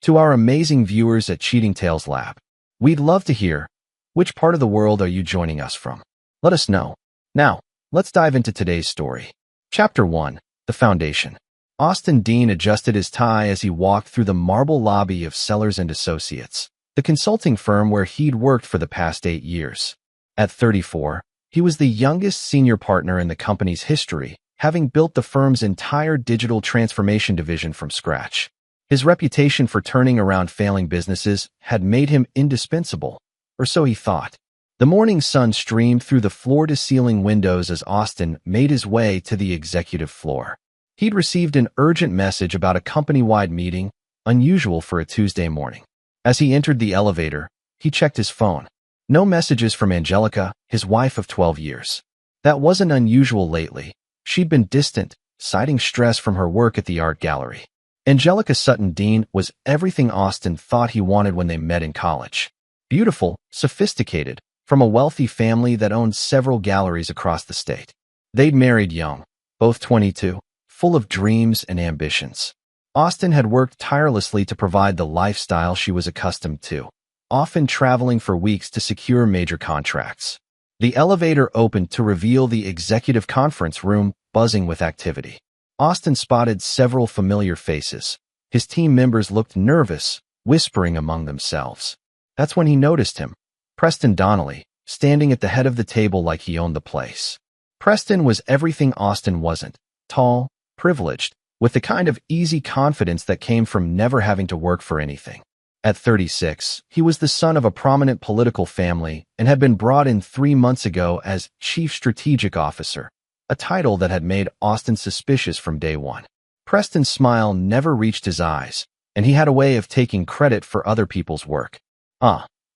To our amazing viewers at Cheating Tales Lab, we'd love to hear, which part of the world are you joining us from? Let us know. Now, let's dive into today's story. Chapter 1. The Foundation. Austin Dean adjusted his tie as he walked through the marble lobby of Sellers and Associates, the consulting firm where he'd worked for the past 8 years. At 34, he was the youngest senior partner in the company's history, having built the firm's entire digital transformation division from scratch. His reputation for turning around failing businesses had made him indispensable, or so he thought. The morning sun streamed through the floor-to-ceiling windows as Austin made his way to the executive floor. He'd received an urgent message about a company-wide meeting, unusual for a Tuesday morning. As he entered the elevator, he checked his phone. No messages from Angelica, his wife of 12 years. That wasn't unusual lately. She'd been distant, citing stress from her work at the art gallery. Angelica Sutton Dean was everything Austin thought he wanted when they met in college. Beautiful, sophisticated, from a wealthy family that owned several galleries across the state. They'd married young, both 22, full of dreams and ambitions. Austin had worked tirelessly to provide the lifestyle she was accustomed to, often traveling for weeks to secure major contracts. The elevator opened to reveal the executive conference room buzzing with activity. Austin spotted several familiar faces. His team members looked nervous, whispering among themselves. That's when he noticed him, Preston Donnelly, standing at the head of the table like he owned the place. Preston was everything Austin wasn't: tall, privileged, with the kind of easy confidence that came from never having to work for anything. At 36, he was the son of a prominent political family and had been brought in 3 months ago as Chief Strategic Officer, a title that had made Austin suspicious from day one. Preston's smile never reached his eyes, and he had a way of taking credit for other people's work.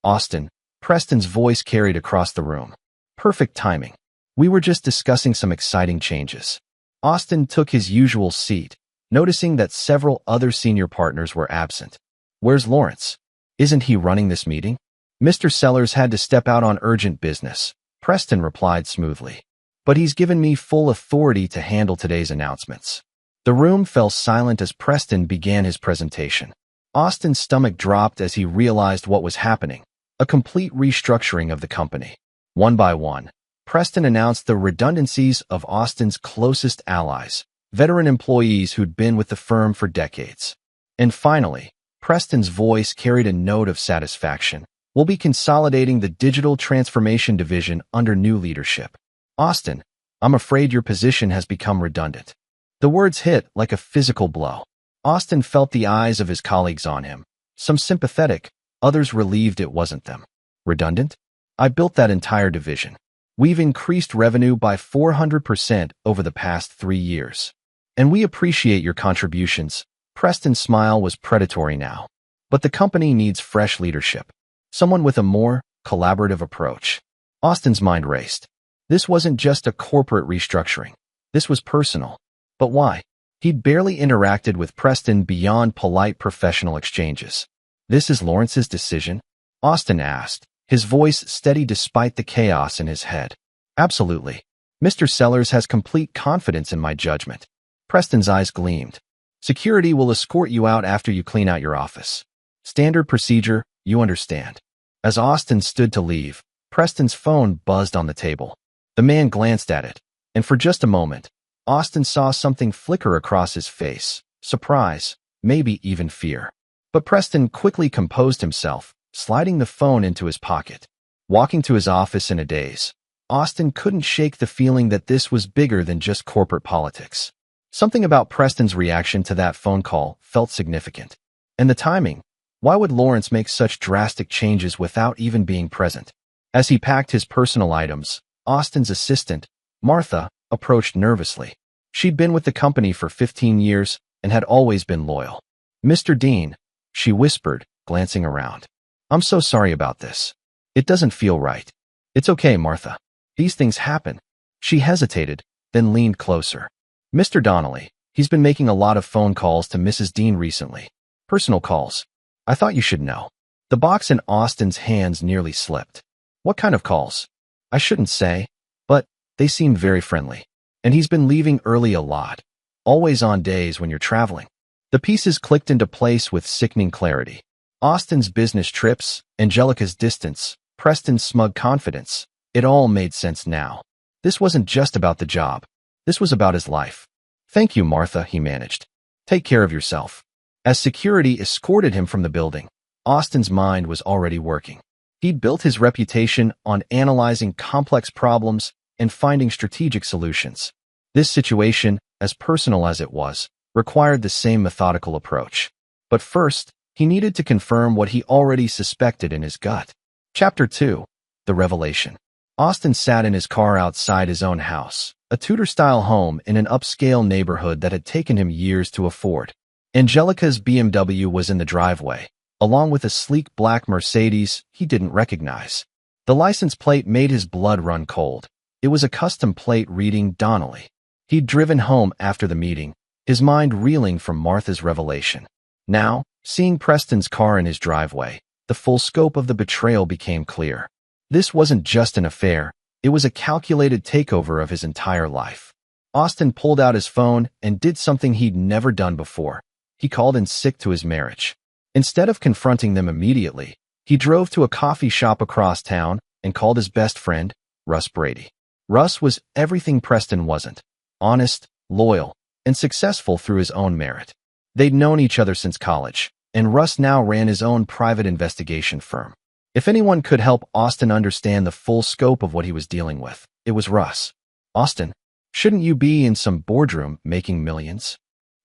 Austin, Preston's voice carried across the room. Perfect timing. We were just discussing some exciting changes. Austin took his usual seat, noticing that several other senior partners were absent. Where's Lawrence? Isn't he running this meeting? Mr. Sellers had to step out on urgent business, Preston replied smoothly. But he's given me full authority to handle today's announcements. The room fell silent as Preston began his presentation. Austin's stomach dropped as he realized what was happening: a complete restructuring of the company. One by one, Preston announced the redundancies of Austin's closest allies, veteran employees who'd been with the firm for decades. And finally, Preston's voice carried a note of satisfaction. We'll be consolidating the digital transformation division under new leadership. Austin, I'm afraid your position has become redundant. The words hit like a physical blow. Austin felt the eyes of his colleagues on him, some sympathetic, others relieved it wasn't them. Redundant? I built that entire division. We've increased revenue by 400% over the past 3 years. And we appreciate your contributions. Preston's smile was predatory now. But the company needs fresh leadership. Someone with a more collaborative approach. Austin's mind raced. This wasn't just a corporate restructuring. This was personal. But why? He'd barely interacted with Preston beyond polite professional exchanges. This is Lawrence's decision? Austin asked, his voice steady despite the chaos in his head. Absolutely. Mr. Sellers has complete confidence in my judgment. Preston's eyes gleamed. Security will escort you out after you clean out your office. Standard procedure, you understand. As Austin stood to leave, Preston's phone buzzed on the table. The man glanced at it, and for just a moment, Austin saw something flicker across his face: surprise, maybe even fear. But Preston quickly composed himself, sliding the phone into his pocket. Walking to his office in a daze, Austin couldn't shake the feeling that this was bigger than just corporate politics. Something about Preston's reaction to that phone call felt significant. And the timing. Why would Lawrence make such drastic changes without even being present? As he packed his personal items, Austin's assistant, Martha, approached nervously. She'd been with the company for 15 years and had always been loyal. Mr. Dean, she whispered, glancing around. I'm so sorry about this. It doesn't feel right. It's okay, Martha. These things happen. She hesitated, then leaned closer. Mr. Donnelly, he's been making a lot of phone calls to Mrs. Dean recently. Personal calls. I thought you should know. The box in Austin's hands nearly slipped. What kind of calls? I shouldn't say, but they seemed very friendly. And he's been leaving early a lot. Always on days when you're traveling. The pieces clicked into place with sickening clarity. Austin's business trips, Angelica's distance, Preston's smug confidence. It all made sense now. This wasn't just about the job. This was about his life. "Thank you, Martha," he managed. "Take care of yourself." As security escorted him from the building, Austin's mind was already working. He'd built his reputation on analyzing complex problems and finding strategic solutions. This situation, as personal as it was, required the same methodical approach. But first, he needed to confirm what he already suspected in his gut. Chapter 2. The Revelation. Austin sat in his car outside his own house, a Tudor-style home in an upscale neighborhood that had taken him years to afford. Angelica's BMW was in the driveway, along with a sleek black Mercedes he didn't recognize. The license plate made his blood run cold. It was a custom plate reading Donnelly. He'd driven home after the meeting, his mind reeling from Martha's revelation. Now, seeing Preston's car in his driveway, the full scope of the betrayal became clear. This wasn't just an affair, it was a calculated takeover of his entire life. Austin pulled out his phone and did something he'd never done before. He called in sick to his marriage. Instead of confronting them immediately, he drove to a coffee shop across town and called his best friend, Russ Brady. Russ was everything Preston wasn't: honest, loyal, and successful through his own merit. They'd known each other since college, and Russ now ran his own private investigation firm. If anyone could help Austin understand the full scope of what he was dealing with, it was Russ. "Austin, shouldn't you be in some boardroom making millions?"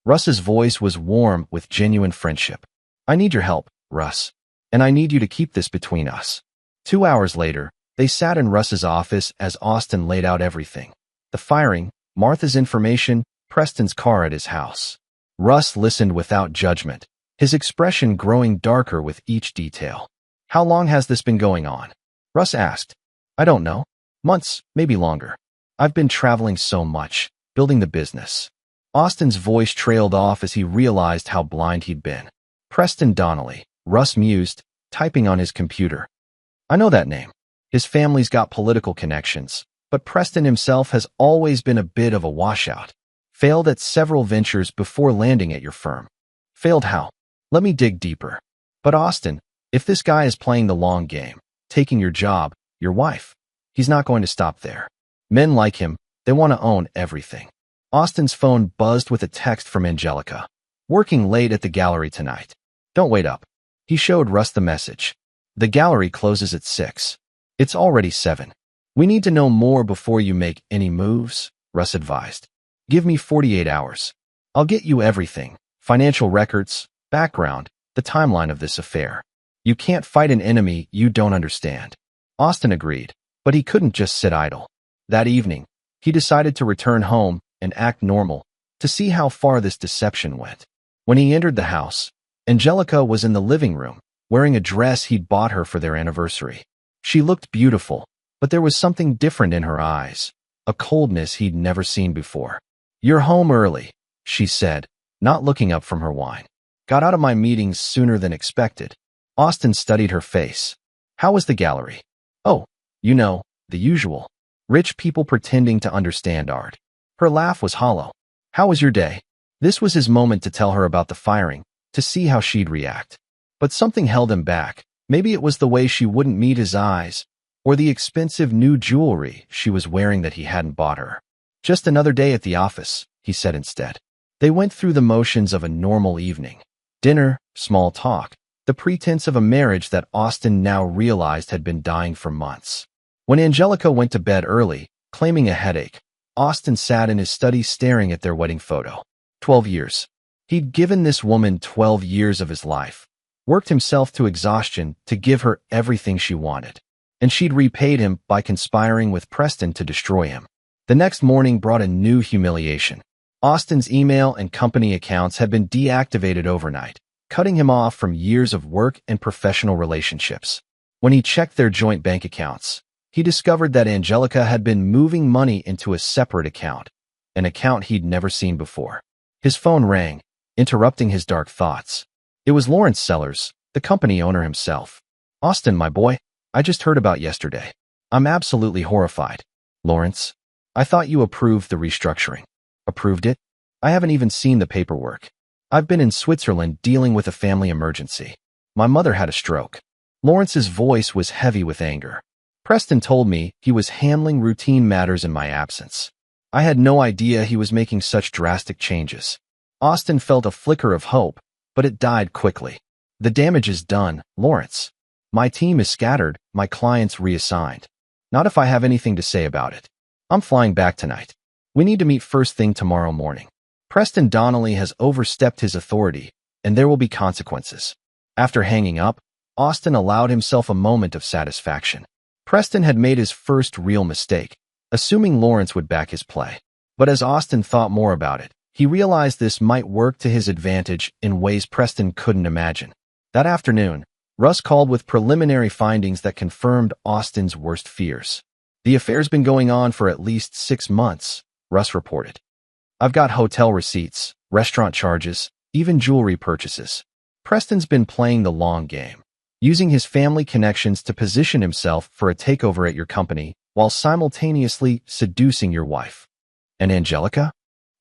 Russ's voice was warm with genuine friendship. "I need your help, Russ, and I need you to keep this between us." 2 hours later, they sat in Russ's office as Austin laid out everything: the firing, Martha's information, Preston's car at his house. Russ listened without judgment, his expression growing darker with each detail. "How long has this been going on?" Russ asked. "I don't know. Months, maybe longer. I've been traveling so much, building the business." Austin's voice trailed off as he realized how blind he'd been. "Preston Donnelly," Russ mused, typing on his computer. "I know that name. His family's got political connections, but Preston himself has always been a bit of a washout. Failed at several ventures before landing at your firm." "Failed how? Let me dig deeper." "But Austin, if this guy is playing the long game, taking your job, your wife, he's not going to stop there. Men like him, they want to own everything." Austin's phone buzzed with a text from Angelica. "Working late at the gallery tonight. Don't wait up." He showed Russ the message. "The gallery closes at 6. It's already 7. We need to know more before you make any moves," Russ advised. "Give me 48 hours. I'll get you everything: financial records, background, the timeline of this affair. You can't fight an enemy you don't understand." Austin agreed, but he couldn't just sit idle. That evening, he decided to return home and act normal, to see how far this deception went. When he entered the house, Angelica was in the living room, wearing a dress he'd bought her for their anniversary. She looked beautiful, but there was something different in her eyes, a coldness he'd never seen before. "You're home early," she said, not looking up from her wine. "Got out of my meetings sooner than expected." Austin studied her face. "How was the gallery?" "Oh, you know, the usual. Rich people pretending to understand art." Her laugh was hollow. "How was your day?" This was his moment to tell her about the firing, to see how she'd react. But something held him back. Maybe it was the way she wouldn't meet his eyes, or the expensive new jewelry she was wearing that he hadn't bought her. "Just another day at the office," he said instead. They went through the motions of a normal evening. Dinner, small talk, the pretense of a marriage that Austin now realized had been dying for months. When Angelica went to bed early, claiming a headache, Austin sat in his study staring at their wedding photo. 12 years. He'd given this woman 12 years of his life, worked himself to exhaustion to give her everything she wanted, and she'd repaid him by conspiring with Preston to destroy him. The next morning brought a new humiliation. Austin's email and company accounts had been deactivated overnight, cutting him off from years of work and professional relationships. When he checked their joint bank accounts, he discovered that Angelica had been moving money into a separate account, an account he'd never seen before. His phone rang, interrupting his dark thoughts. It was Lawrence Sellers, the company owner himself. "Austin, my boy, I just heard about yesterday. I'm absolutely horrified." "Lawrence, I thought you approved the restructuring." "Approved it? I haven't even seen the paperwork." I've been in Switzerland dealing with a family emergency. My mother had a stroke. Lawrence's voice was heavy with anger. Preston told me he was handling routine matters in my absence. I had no idea he was making such drastic changes. Austin felt a flicker of hope, but it died quickly. The damage is done, Lawrence. My team is scattered, my clients reassigned. Not if I have anything to say about it. I'm flying back tonight. We need to meet first thing tomorrow morning. Preston Donnelly has overstepped his authority, and there will be consequences. After hanging up, Austin allowed himself a moment of satisfaction. Preston had made his first real mistake, assuming Lawrence would back his play. But as Austin thought more about it, he realized this might work to his advantage in ways Preston couldn't imagine. That afternoon, Russ called with preliminary findings that confirmed Austin's worst fears. The affair's been going on for at least 6 months, Russ reported. I've got hotel receipts, restaurant charges, even jewelry purchases. Preston's been playing the long game, using his family connections to position himself for a takeover at your company while simultaneously seducing your wife. And Angelica?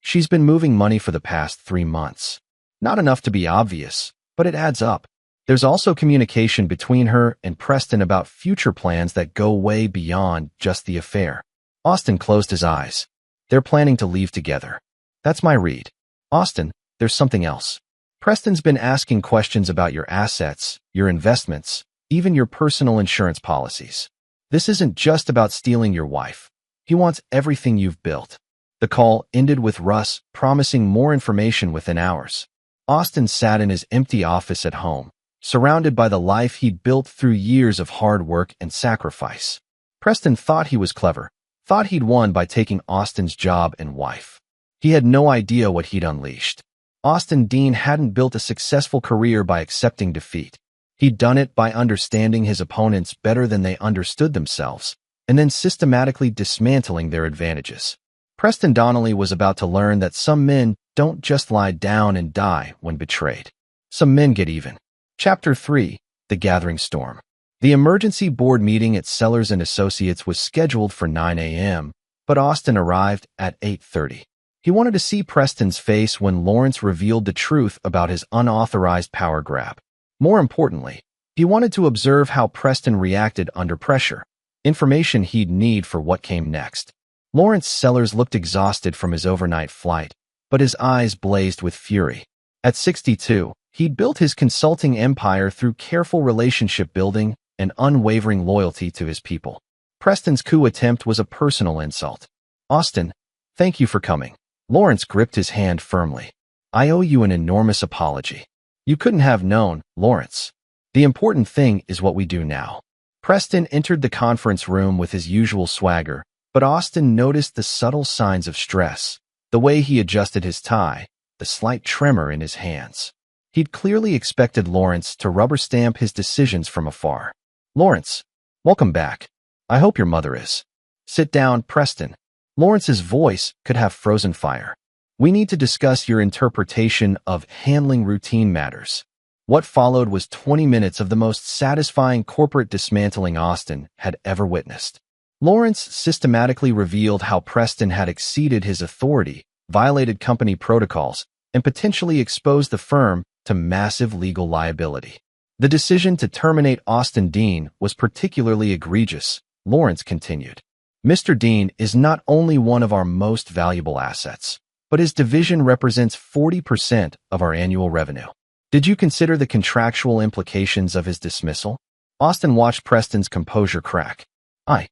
She's been moving money for the past 3 months. Not enough to be obvious, but it adds up. There's also communication between her and Preston about future plans that go way beyond just the affair. Austin closed his eyes. They're planning to leave together. That's my read. Austin, there's something else. Preston's been asking questions about your assets, your investments, even your personal insurance policies. This isn't just about stealing your wife. He wants everything you've built. The call ended with Russ promising more information within hours. Austin sat in his empty office at home, surrounded by the life he'd built through years of hard work and sacrifice. Preston thought he was clever, thought he'd won by taking Austin's job and wife. He had no idea what he'd unleashed. Austin Dean hadn't built a successful career by accepting defeat. He'd done it by understanding his opponents better than they understood themselves, and then systematically dismantling their advantages. Preston Donnelly was about to learn that some men don't just lie down and die when betrayed. Some men get even. Chapter 3, The Gathering Storm. The emergency board meeting at Sellers & Associates was scheduled for 9 a.m., but Austin arrived at 8:30. He wanted to see Preston's face when Lawrence revealed the truth about his unauthorized power grab. More importantly, he wanted to observe how Preston reacted under pressure, information he'd need for what came next. Lawrence Sellers looked exhausted from his overnight flight, but his eyes blazed with fury. At 62, he'd built his consulting empire through careful relationship building and unwavering loyalty to his people. Preston's coup attempt was a personal insult. Austin, thank you for coming. Lawrence gripped his hand firmly. I owe you an enormous apology. You couldn't have known, Lawrence. The important thing is what we do now. Preston entered the conference room with his usual swagger, but Austin noticed the subtle signs of stress, the way he adjusted his tie, the slight tremor in his hands. He'd clearly expected Lawrence to rubber stamp his decisions from afar. Lawrence, welcome back. I hope your mother is. Sit down, Preston. Lawrence's voice could have frozen fire. We need to discuss your interpretation of handling routine matters. What followed was 20 minutes of the most satisfying corporate dismantling Austin had ever witnessed. Lawrence systematically revealed how Preston had exceeded his authority, violated company protocols, and potentially exposed the firm to massive legal liability. The decision to terminate Austin Dean was particularly egregious, Lawrence continued. Mr. Dean is not only one of our most valuable assets, but his division represents 40% of our annual revenue. Did you consider the contractual implications of his dismissal? Austin watched Preston's composure crack. I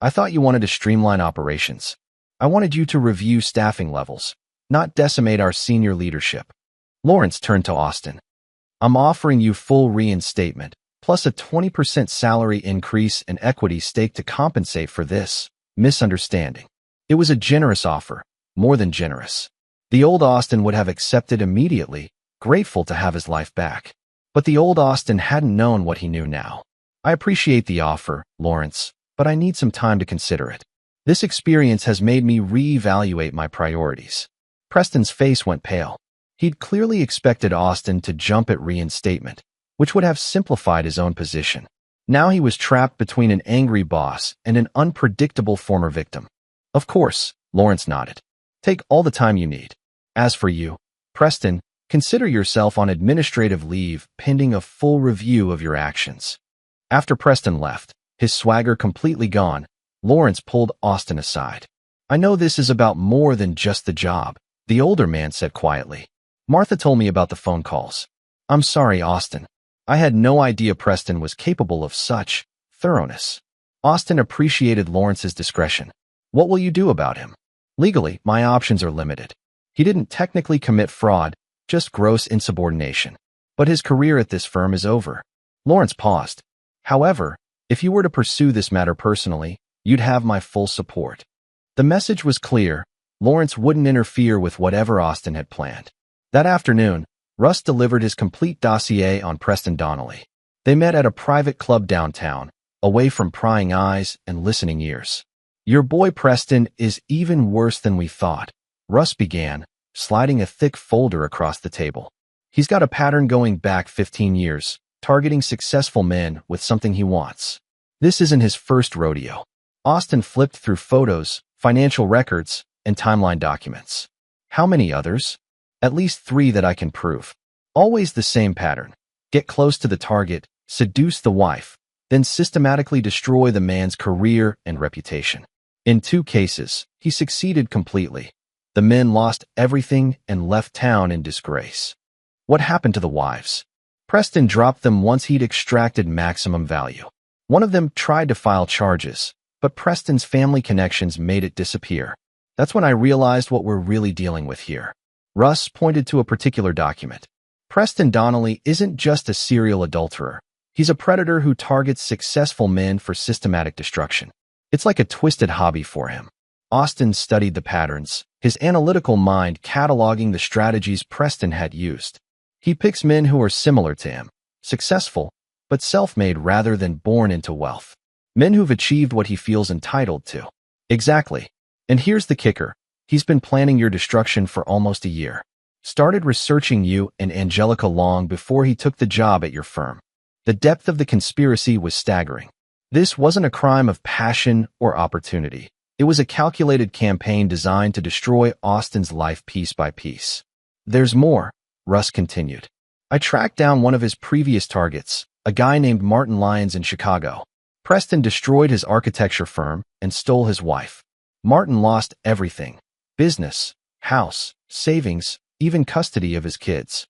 thought you wanted to streamline operations. I wanted you to review staffing levels, not decimate our senior leadership. Lawrence turned to Austin. I'm offering you full reinstatement, plus a 20% salary increase and equity stake to compensate for this misunderstanding. It was a generous offer, more than generous. The old Austin would have accepted immediately, grateful to have his life back. But the old Austin hadn't known what he knew now. I appreciate the offer, Lawrence, but I need some time to consider it. This experience has made me reevaluate my priorities. Preston's face went pale. He'd clearly expected Austin to jump at reinstatement, which would have simplified his own position. Now he was trapped between an angry boss and an unpredictable former victim. Of course, Lawrence nodded. Take all the time you need. As for you, Preston, Consider yourself on administrative leave pending a full review of your actions. After Preston left, his swagger completely gone, Lawrence pulled Austin aside. I know this is about more than just the job, the older man said quietly. Martha told me about the phone calls. I'm sorry, Austin. I had no idea Preston was capable of such thoroughness. Austin appreciated Lawrence's discretion. What will you do about him? Legally, my options are limited. He didn't technically commit fraud, just gross insubordination. But his career at this firm is over. Lawrence paused. However, if you were to pursue this matter personally, you'd have my full support. The message was clear. Lawrence wouldn't interfere with whatever Austin had planned. That afternoon, Russ delivered his complete dossier on Preston Donnelly. They met at a private club downtown, away from prying eyes and listening ears. Your boy Preston is even worse than we thought, Russ began, sliding a thick folder across the table. He's got a pattern going back 15 years, targeting successful men with something he wants. This isn't his first rodeo. Austin flipped through photos, financial records, and timeline documents. How many others? At least 3 that I can prove. Always the same pattern. Get close to the target, seduce the wife, then systematically destroy the man's career and reputation. In 2 cases, he succeeded completely. The men lost everything and left town in disgrace. What happened to the wives? Preston dropped them once he'd extracted maximum value. One of them tried to file charges, but Preston's family connections made it disappear. That's when I realized what we're really dealing with here. Russ pointed to a particular document. Preston Donnelly isn't just a serial adulterer. He's a predator who targets successful men for systematic destruction. It's like a twisted hobby for him. Austin studied the patterns, his analytical mind cataloging the strategies Preston had used. He picks men who are similar to him, successful, but self-made rather than born into wealth. Men who've achieved what he feels entitled to. Exactly. And here's the kicker. He's been planning your destruction for almost a year. Started researching you and Angelica long before he took the job at your firm. The depth of the conspiracy was staggering. This wasn't a crime of passion or opportunity. It was a calculated campaign designed to destroy Austin's life piece by piece. There's more, Russ continued. I tracked down one of his previous targets, a guy named Martin Lyons in Chicago. Preston destroyed his architecture firm and stole his wife. Martin lost everything. Business, house, savings, even custody of his kids.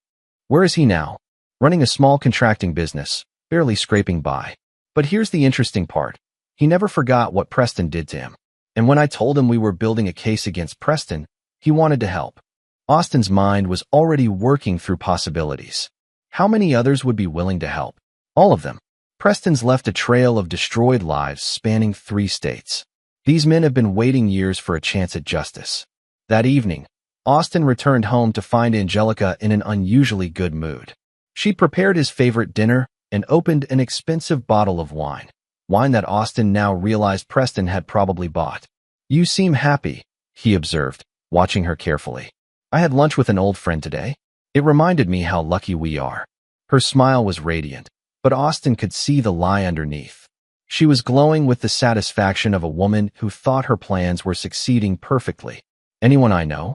Where is he now? Running a small contracting business, barely scraping by. But here's the interesting part. He never forgot what Preston did to him. And when I told him we were building a case against Preston, he wanted to help. Austin's mind was already working through possibilities. How many others would be willing to help? All of them. Preston's left a trail of destroyed lives spanning 3 states. These men have been waiting years for a chance at justice. That evening, Austin returned home to find Angelica in an unusually good mood. She'd prepared his favorite dinner and opened an expensive bottle of wine. Wine that Austin now realized Preston had probably bought. You seem happy, he observed, watching her carefully. I had lunch with an old friend today. It reminded me how lucky we are. Her smile was radiant, but Austin could see the lie underneath. She was glowing with the satisfaction of a woman who thought her plans were succeeding perfectly. Anyone I know?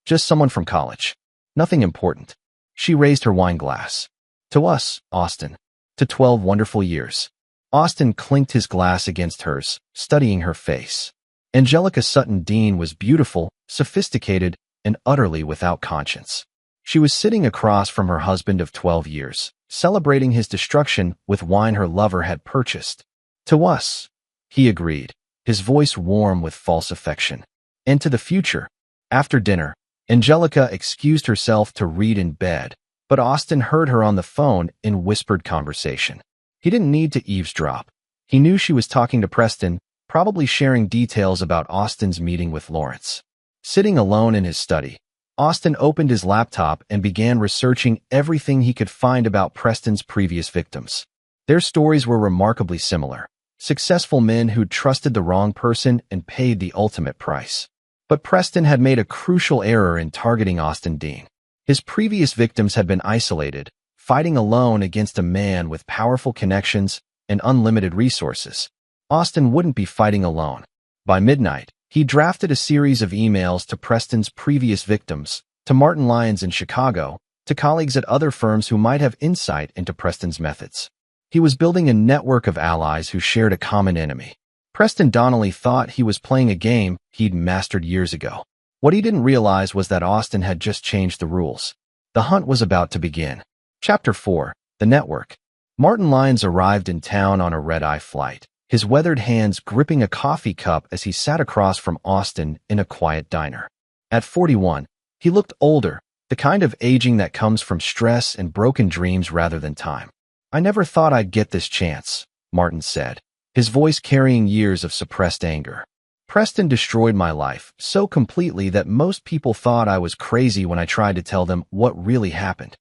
Just someone from college. Nothing important. She raised her wine glass. To us, Austin. To 12 wonderful years. Austin clinked his glass against hers, studying her face. Angelica Sutton Dean was beautiful, sophisticated, and utterly without conscience. She was sitting across from her husband of 12 years, celebrating his destruction with wine her lover had purchased. To us, he agreed, his voice warm with false affection. And to the future. After dinner, Angelica excused herself to read in bed, but Austin heard her on the phone in whispered conversation. He didn't need to eavesdrop. He knew she was talking to Preston, probably sharing details about Austin's meeting with Lawrence. Sitting alone in his study, Austin opened his laptop and began researching everything he could find about Preston's previous victims. Their stories were remarkably similar. Successful men who'd trusted the wrong person and paid the ultimate price. But Preston had made a crucial error in targeting Austin Dean. His previous victims had been isolated, fighting alone against a man with powerful connections and unlimited resources. Austin wouldn't be fighting alone. By midnight, he drafted a series of emails to Preston's previous victims, to Martin Lyons in Chicago, to colleagues at other firms who might have insight into Preston's methods. He was building a network of allies who shared a common enemy. Preston Donnelly thought he was playing a game he'd mastered years ago. What he didn't realize was that Austin had just changed the rules. The hunt was about to begin. Chapter 4. The Network. Martin Lyons arrived in town on a red-eye flight, his weathered hands gripping a coffee cup as he sat across from Austin in a quiet diner. At 41, he looked older, the kind of aging that comes from stress and broken dreams rather than time. "I never thought I'd get this chance," Martin said, his voice carrying years of suppressed anger. "Preston destroyed my life so completely that most people thought I was crazy when I tried to tell them what really happened."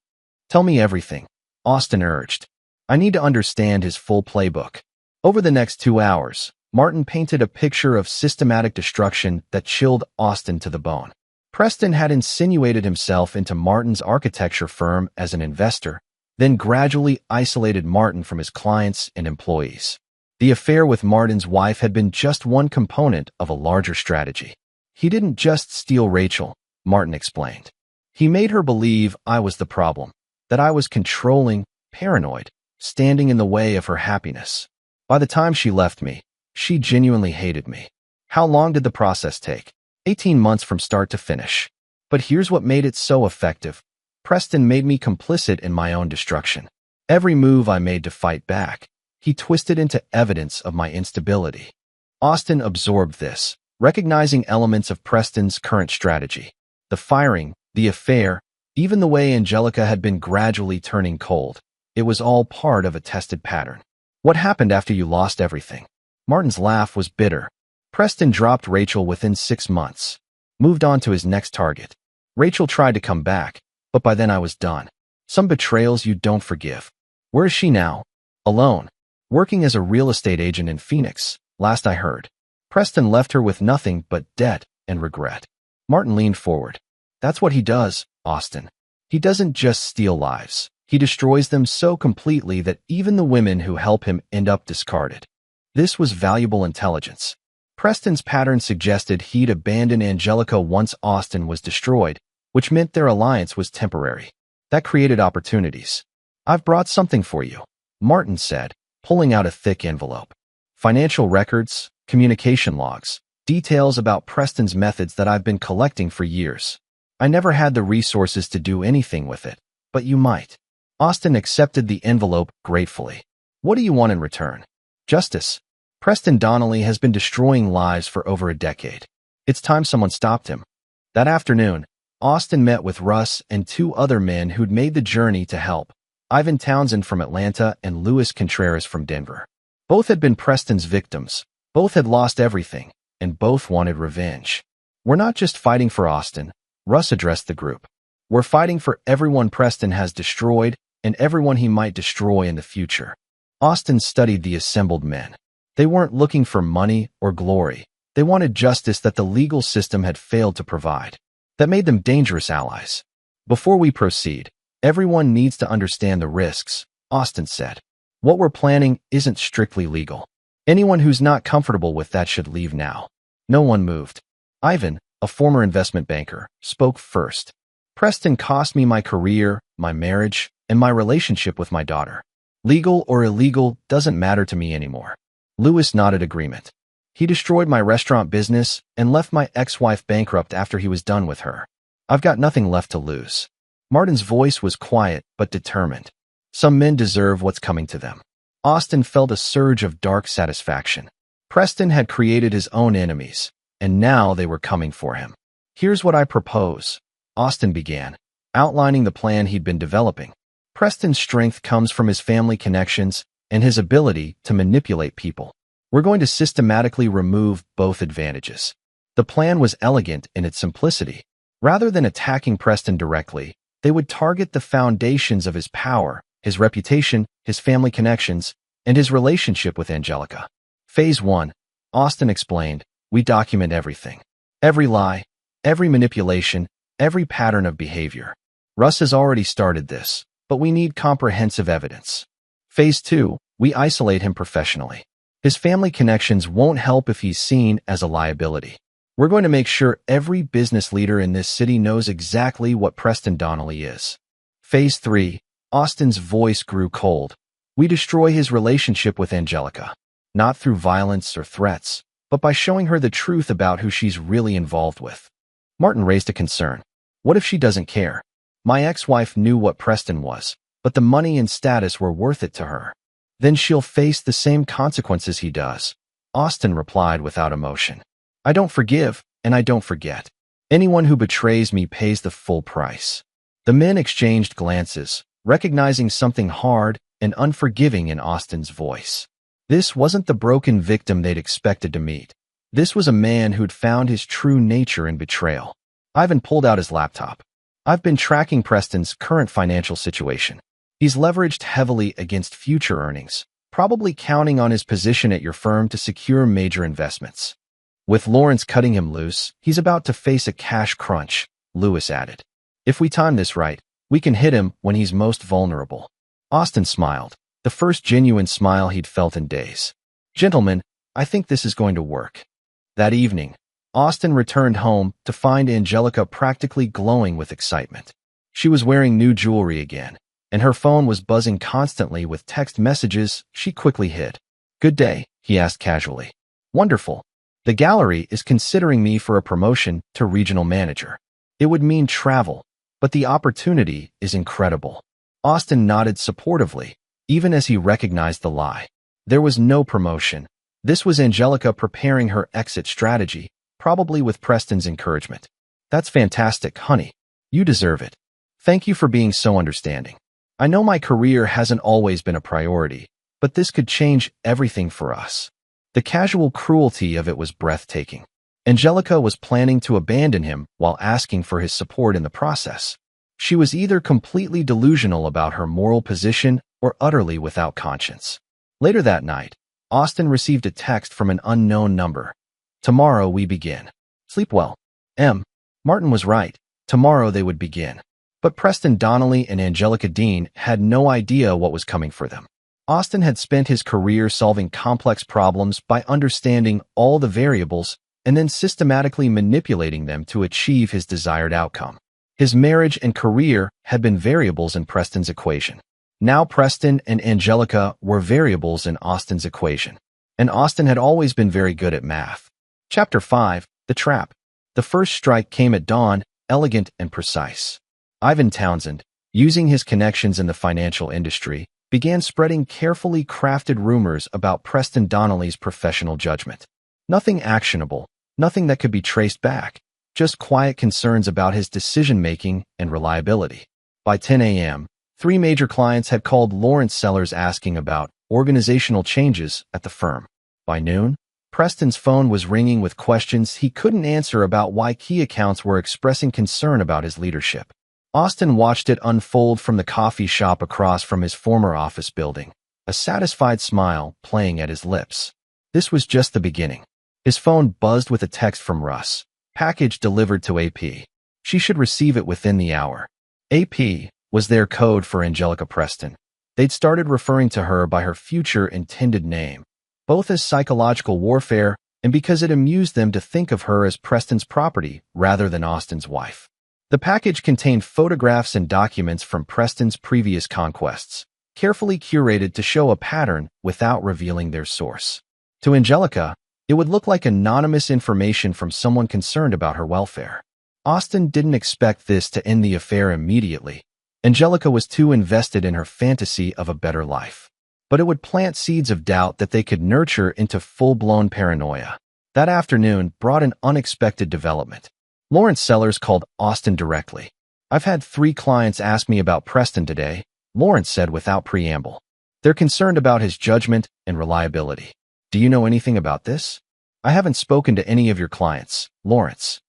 "Tell me everything," Austin urged. "I need to understand his full playbook." Over the next 2 hours, Martin painted a picture of systematic destruction that chilled Austin to the bone. Preston had insinuated himself into Martin's architecture firm as an investor, then gradually isolated Martin from his clients and employees. The affair with Martin's wife had been just one component of a larger strategy. "He didn't just steal Rachel," Martin explained. "He made her believe I was the problem, that I was controlling, paranoid, standing in the way of her happiness. By the time she left me, she genuinely hated me." How long did the process take? 18 months from start to finish. But here's what made it so effective. Preston made me complicit in my own destruction. Every move I made to fight back, he twisted into evidence of my instability. Austin absorbed this, recognizing elements of Preston's current strategy. The firing, the affair, even the way Angelica had been gradually turning cold. It was all part of a tested pattern. "What happened after you lost everything?" Martin's laugh was bitter. "Preston dropped Rachel within 6 months. Moved on to his next target. Rachel tried to come back, but by then I was done. Some betrayals you don't forgive." "Where is she now?" "Alone. Working as a real estate agent in Phoenix, last I heard. Preston left her with nothing but debt and regret." Martin leaned forward. "That's what he does, Austin. He doesn't just steal lives. He destroys them so completely that even the women who help him end up discarded." This was valuable intelligence. Preston's pattern suggested he'd abandon Angelica once Austin was destroyed, which meant their alliance was temporary. That created opportunities. "I've brought something for you," Martin said, pulling out a thick envelope. "Financial records, communication logs, details about Preston's methods that I've been collecting for years. I never had the resources to do anything with it, but you might." Austin accepted the envelope gratefully. "What do you want in return?" "Justice. Preston Donnelly has been destroying lives for over a decade. It's time someone stopped him." That afternoon, Austin met with Russ and 2 other men who'd made the journey to help, Ivan Townsend from Atlanta and Luis Contreras from Denver. Both had been Preston's victims, both had lost everything, and both wanted revenge. "We're not just fighting for Austin," Russ addressed the group. "We're fighting for everyone Preston has destroyed and everyone he might destroy in the future." Austin studied the assembled men. They weren't looking for money or glory. They wanted justice that the legal system had failed to provide. That made them dangerous allies. "Before we proceed, everyone needs to understand the risks," Austin said. "What we're planning isn't strictly legal. Anyone who's not comfortable with that should leave now." No one moved. Ivan, a former investment banker, spoke first. "Preston cost me my career, my marriage, and my relationship with my daughter. Legal or illegal doesn't matter to me anymore." Lewis nodded agreement. "He destroyed my restaurant business and left my ex-wife bankrupt after he was done with her. I've got nothing left to lose." Martin's voice was quiet but determined. "Some men deserve what's coming to them." Austin felt a surge of dark satisfaction. Preston had created his own enemies, and now they were coming for him. "Here's what I propose," Austin began, outlining the plan he'd been developing. "Preston's strength comes from his family connections and his ability to manipulate people. We're going to systematically remove both advantages." The plan was elegant in its simplicity. Rather than attacking Preston directly, they would target the foundations of his power, his reputation, his family connections, and his relationship with Angelica. Phase 1, Austin explained, "We document everything. Every lie, every manipulation, every pattern of behavior. Russ has already started this, but we need comprehensive evidence. Phase 2, we isolate him professionally. His family connections won't help if he's seen as a liability. We're going to make sure every business leader in this city knows exactly what Preston Donnelly is. Phase 3. Austin's voice grew cold. We destroy his relationship with Angelica. Not through violence or threats, but by showing her the truth about who she's really involved with. Martin raised a concern. What if she doesn't care? My ex-wife knew what Preston was, but the money and status were worth it to her. Then she'll face the same consequences he does. Austin replied without emotion. I don't forgive, and I don't forget. Anyone who betrays me pays the full price. The men exchanged glances, recognizing something hard and unforgiving in Austin's voice. This wasn't the broken victim they'd expected to meet. This was a man who'd found his true nature in betrayal. Ivan pulled out his laptop. I've been tracking Preston's current financial situation. He's leveraged heavily against future earnings, probably counting on his position at your firm to secure major investments. With Lawrence cutting him loose, he's about to face a cash crunch, Lewis added. If we time this right, we can hit him when he's most vulnerable. Austin smiled, the first genuine smile he'd felt in days. Gentlemen, I think this is going to work. That evening, Austin returned home to find Angelica practically glowing with excitement. She was wearing new jewelry again, and her phone was buzzing constantly with text messages she quickly hid. Good day, he asked casually. Wonderful. The gallery is considering me for a promotion to regional manager. It would mean travel, but the opportunity is incredible. Austin nodded supportively, even as he recognized the lie. There was no promotion. This was Angelica preparing her exit strategy, probably with Preston's encouragement. That's fantastic, honey. You deserve it. Thank you for being so understanding. I know my career hasn't always been a priority, but this could change everything for us. The casual cruelty of it was breathtaking. Angelica was planning to abandon him while asking for his support in the process. She was either completely delusional about her moral position or utterly without conscience. Later that night, Austin received a text from an unknown number. Tomorrow we begin. Sleep well. Martin was right. Tomorrow they would begin. But Preston Donnelly and Angelica Dean had no idea what was coming for them. Austin had spent his career solving complex problems by understanding all the variables and then systematically manipulating them to achieve his desired outcome. His marriage and career had been variables in Preston's equation. Now Preston and Angelica were variables in Austin's equation. And Austin had always been very good at math. Chapter 5. The Trap. The first strike came at dawn, elegant and precise. Ivan Townsend, using his connections in the financial industry, began spreading carefully crafted rumors about Preston Donnelly's professional judgment. Nothing actionable, nothing that could be traced back, just quiet concerns about his decision-making and reliability. By 10 a.m., 3 major clients had called Lawrence Sellers asking about organizational changes at the firm. By noon, Preston's phone was ringing with questions he couldn't answer about why key accounts were expressing concern about his leadership. Austin watched it unfold from the coffee shop across from his former office building, a satisfied smile playing at his lips. This was just the beginning. His phone buzzed with a text from Russ. Package delivered to AP. She should receive it within the hour. AP was their code for Angelica Preston. They'd started referring to her by her future intended name, both as psychological warfare and because it amused them to think of her as Preston's property rather than Austin's wife. The package contained photographs and documents from Preston's previous conquests, carefully curated to show a pattern without revealing their source. To Angelica, it would look like anonymous information from someone concerned about her welfare. Austin didn't expect this to end the affair immediately. Angelica was too invested in her fantasy of a better life. But it would plant seeds of doubt that they could nurture into full-blown paranoia. That afternoon brought an unexpected development. Lawrence Sellers called Austin directly. I've had 3 clients ask me about Preston today, Lawrence said without preamble. They're concerned about his judgment and reliability. Do you know anything about this? I haven't spoken to any of your clients, Lawrence.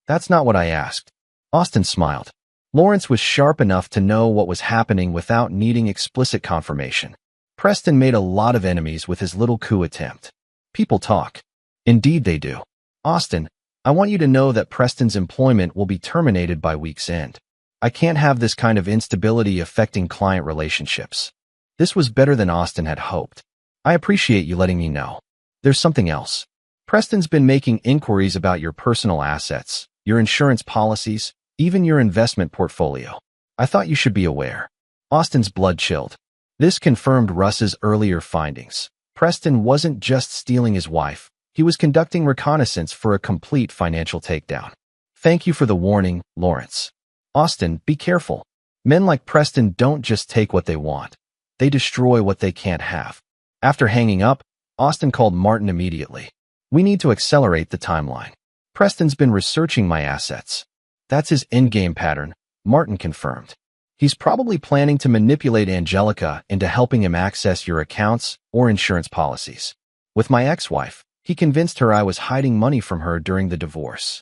That's not what I asked. Austin smiled. Lawrence was sharp enough to know what was happening without needing explicit confirmation. Preston made a lot of enemies with his little coup attempt. People talk. Indeed they do. Austin, I want you to know that Preston's employment will be terminated by week's end. I can't have this kind of instability affecting client relationships. This was better than Austin had hoped. I appreciate you letting me know. There's something else. Preston's been making inquiries about your personal assets, your insurance policies, even your investment portfolio. I thought you should be aware. Austin's blood chilled. This confirmed Russ's earlier findings. Preston wasn't just stealing his wife. He was conducting reconnaissance for a complete financial takedown. Thank you for the warning, Lawrence. Austin, be careful. Men like Preston don't just take what they want. They destroy what they can't have. After hanging up, Austin called Martin immediately. We need to accelerate the timeline. Preston's been researching my assets. That's his endgame pattern, Martin confirmed. He's probably planning to manipulate Angelica into helping him access your accounts or insurance policies. With my ex-wife, he convinced her I was hiding money from her during the divorce.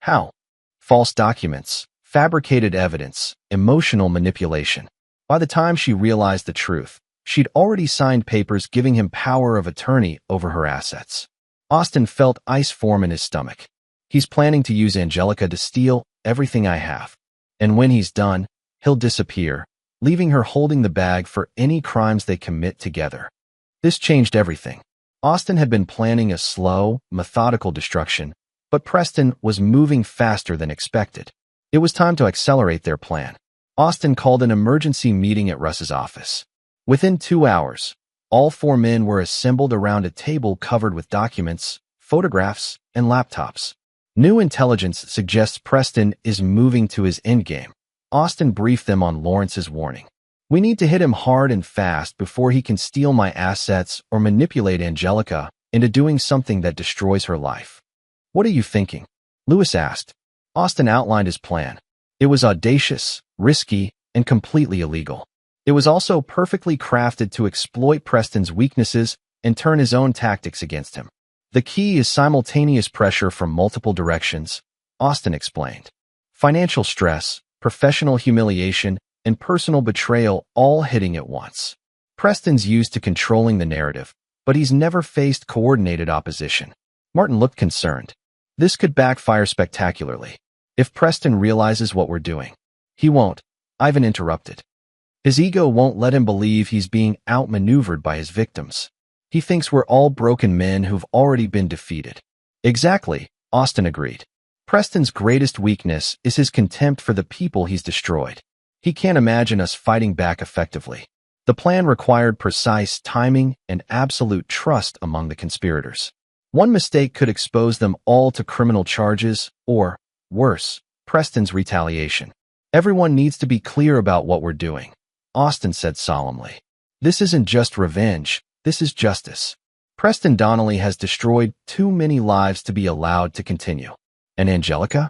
How? False documents, fabricated evidence, emotional manipulation. By the time she realized the truth, she'd already signed papers giving him power of attorney over her assets. Austin felt ice form in his stomach. He's planning to use Angelica to steal everything I have. And when he's done, he'll disappear, leaving her holding the bag for any crimes they commit together. This changed everything. Austin had been planning a slow, methodical destruction, but Preston was moving faster than expected. It was time to accelerate their plan. Austin called an emergency meeting at Russ's office. Within 2 hours, all 4 men were assembled around a table covered with documents, photographs, and laptops. New intelligence suggests Preston is moving to his endgame. Austin briefed them on Lawrence's warning. We need to hit him hard and fast before he can steal my assets or manipulate Angelica into doing something that destroys her life. What are you thinking? Lewis asked. Austin outlined his plan. It was audacious, risky, and completely illegal. It was also perfectly crafted to exploit Preston's weaknesses and turn his own tactics against him. The key is simultaneous pressure from multiple directions, Austin explained. Financial stress, professional humiliation, and personal betrayal all hitting at once. Preston's used to controlling the narrative, but he's never faced coordinated opposition. Martin looked concerned. This could backfire spectacularly. If Preston realizes what we're doing. He won't. Ivan interrupted. His ego won't let him believe he's being outmaneuvered by his victims. He thinks we're all broken men who've already been defeated. Exactly, Austin agreed. Preston's greatest weakness is his contempt for the people he's destroyed. He can't imagine us fighting back effectively. The plan required precise timing and absolute trust among the conspirators. One mistake could expose them all to criminal charges or, worse, Preston's retaliation. Everyone needs to be clear about what we're doing, Austin said solemnly. This isn't just revenge, this is justice. Preston Donnelly has destroyed too many lives to be allowed to continue. And Angelica?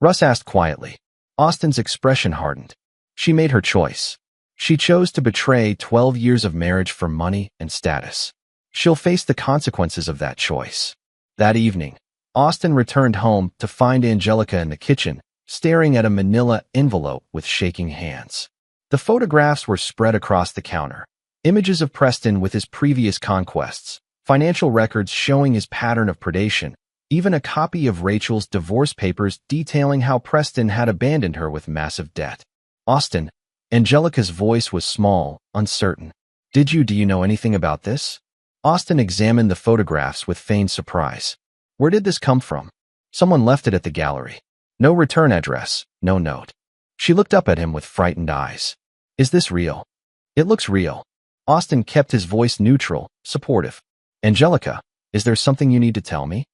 Russ asked quietly. Austin's expression hardened. She made her choice. She chose to betray 12 years of marriage for money and status. She'll face the consequences of that choice. That evening, Austin returned home to find Angelica in the kitchen, staring at a manila envelope with shaking hands. The photographs were spread across the counter. Images of Preston with his previous conquests, financial records showing his pattern of predation, even a copy of Rachel's divorce papers detailing how Preston had abandoned her with massive debt. Austin, Angelica's voice was small, uncertain. Do you know anything about this? Austin examined the photographs with feigned surprise. Where did this come from? Someone left it at the gallery. No return address, no note. She looked up at him with frightened eyes. Is this real? It looks real. Austin kept his voice neutral, supportive. Angelica, is there something you need to tell me?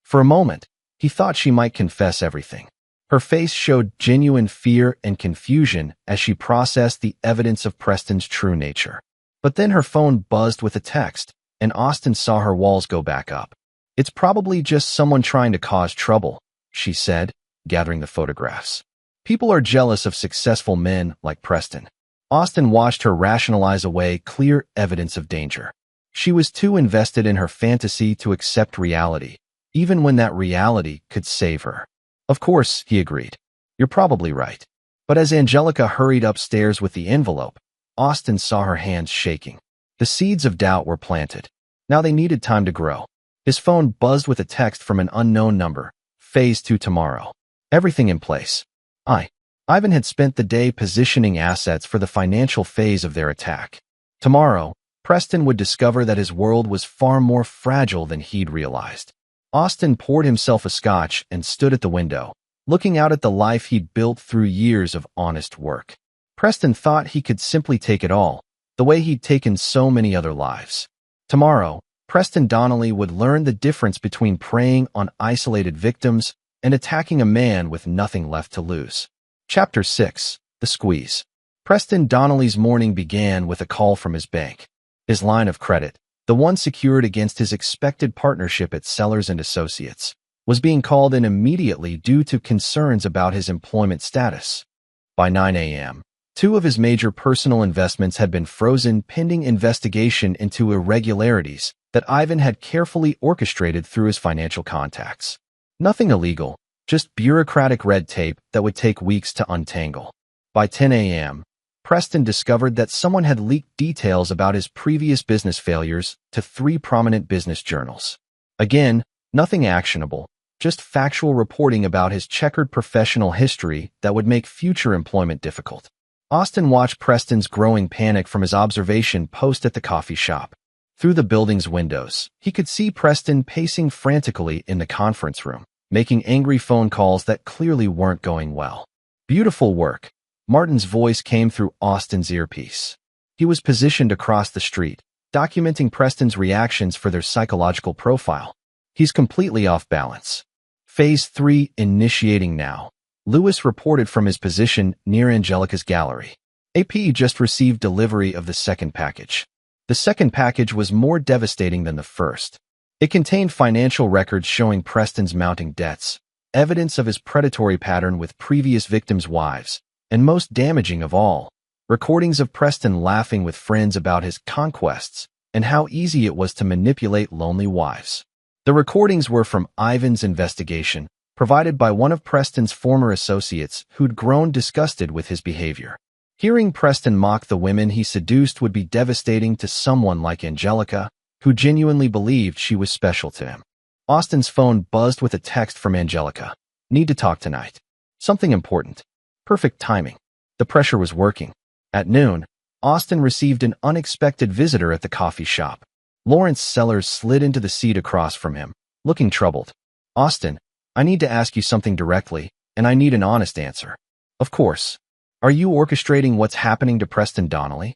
For a moment, he thought she might confess everything. Her face showed genuine fear and confusion as she processed the evidence of Preston's true nature. But then her phone buzzed with a text, and Austin saw her walls go back up. It's probably just someone trying to cause trouble, she said, gathering the photographs. People are jealous of successful men like Preston. Austin watched her rationalize away clear evidence of danger. She was too invested in her fantasy to accept reality, even when that reality could save her. Of course, he agreed. You're probably right. But as Angelica hurried upstairs with the envelope, Austin saw her hands shaking. The seeds of doubt were planted. Now they needed time to grow. His phone buzzed with a text from an unknown number. Phase 2 tomorrow. Everything in place. Ivan had spent the day positioning assets for the financial phase of their attack. Tomorrow, Preston would discover that his world was far more fragile than he'd realized. Austin poured himself a scotch and stood at the window, looking out at the life he'd built through years of honest work. Preston thought he could simply take it all, the way he'd taken so many other lives. Tomorrow, Preston Donnelly would learn the difference between preying on isolated victims and attacking a man with nothing left to lose. Chapter 6. The Squeeze. Preston Donnelly's morning began with a call from his bank. His line of credit, the one secured against his expected partnership at Sellers and Associates, was being called in immediately due to concerns about his employment status. By 9 a.m., two of his major personal investments had been frozen pending investigation into irregularities that Ivan had carefully orchestrated through his financial contacts. Nothing illegal, just bureaucratic red tape that would take weeks to untangle. By 10 a.m., Preston discovered that someone had leaked details about his previous business failures to 3 prominent business journals. Again, nothing actionable, just factual reporting about his checkered professional history that would make future employment difficult. Austin watched Preston's growing panic from his observation post at the coffee shop. Through the building's windows, he could see Preston pacing frantically in the conference room, making angry phone calls that clearly weren't going well. Beautiful work. Martin's voice came through Austin's earpiece. He was positioned across the street, documenting Preston's reactions for their psychological profile. He's completely off balance. Phase 3 initiating now. Lewis reported from his position near Angelica's gallery. AP just received delivery of the second package. The second package was more devastating than the first. It contained financial records showing Preston's mounting debts, evidence of his predatory pattern with previous victims' wives, and most damaging of all, recordings of Preston laughing with friends about his conquests and how easy it was to manipulate lonely wives. The recordings were from Ivan's investigation, provided by one of Preston's former associates who'd grown disgusted with his behavior. Hearing Preston mock the women he seduced would be devastating to someone like Angelica, who genuinely believed she was special to him. Austin's phone buzzed with a text from Angelica. Need to talk tonight. Something important. Perfect timing. The pressure was working. At noon, Austin received an unexpected visitor at the coffee shop. Lawrence Sellers slid into the seat across from him, looking troubled. Austin, I need to ask you something directly, and I need an honest answer. Of course. Are you orchestrating what's happening to Preston Donnelly?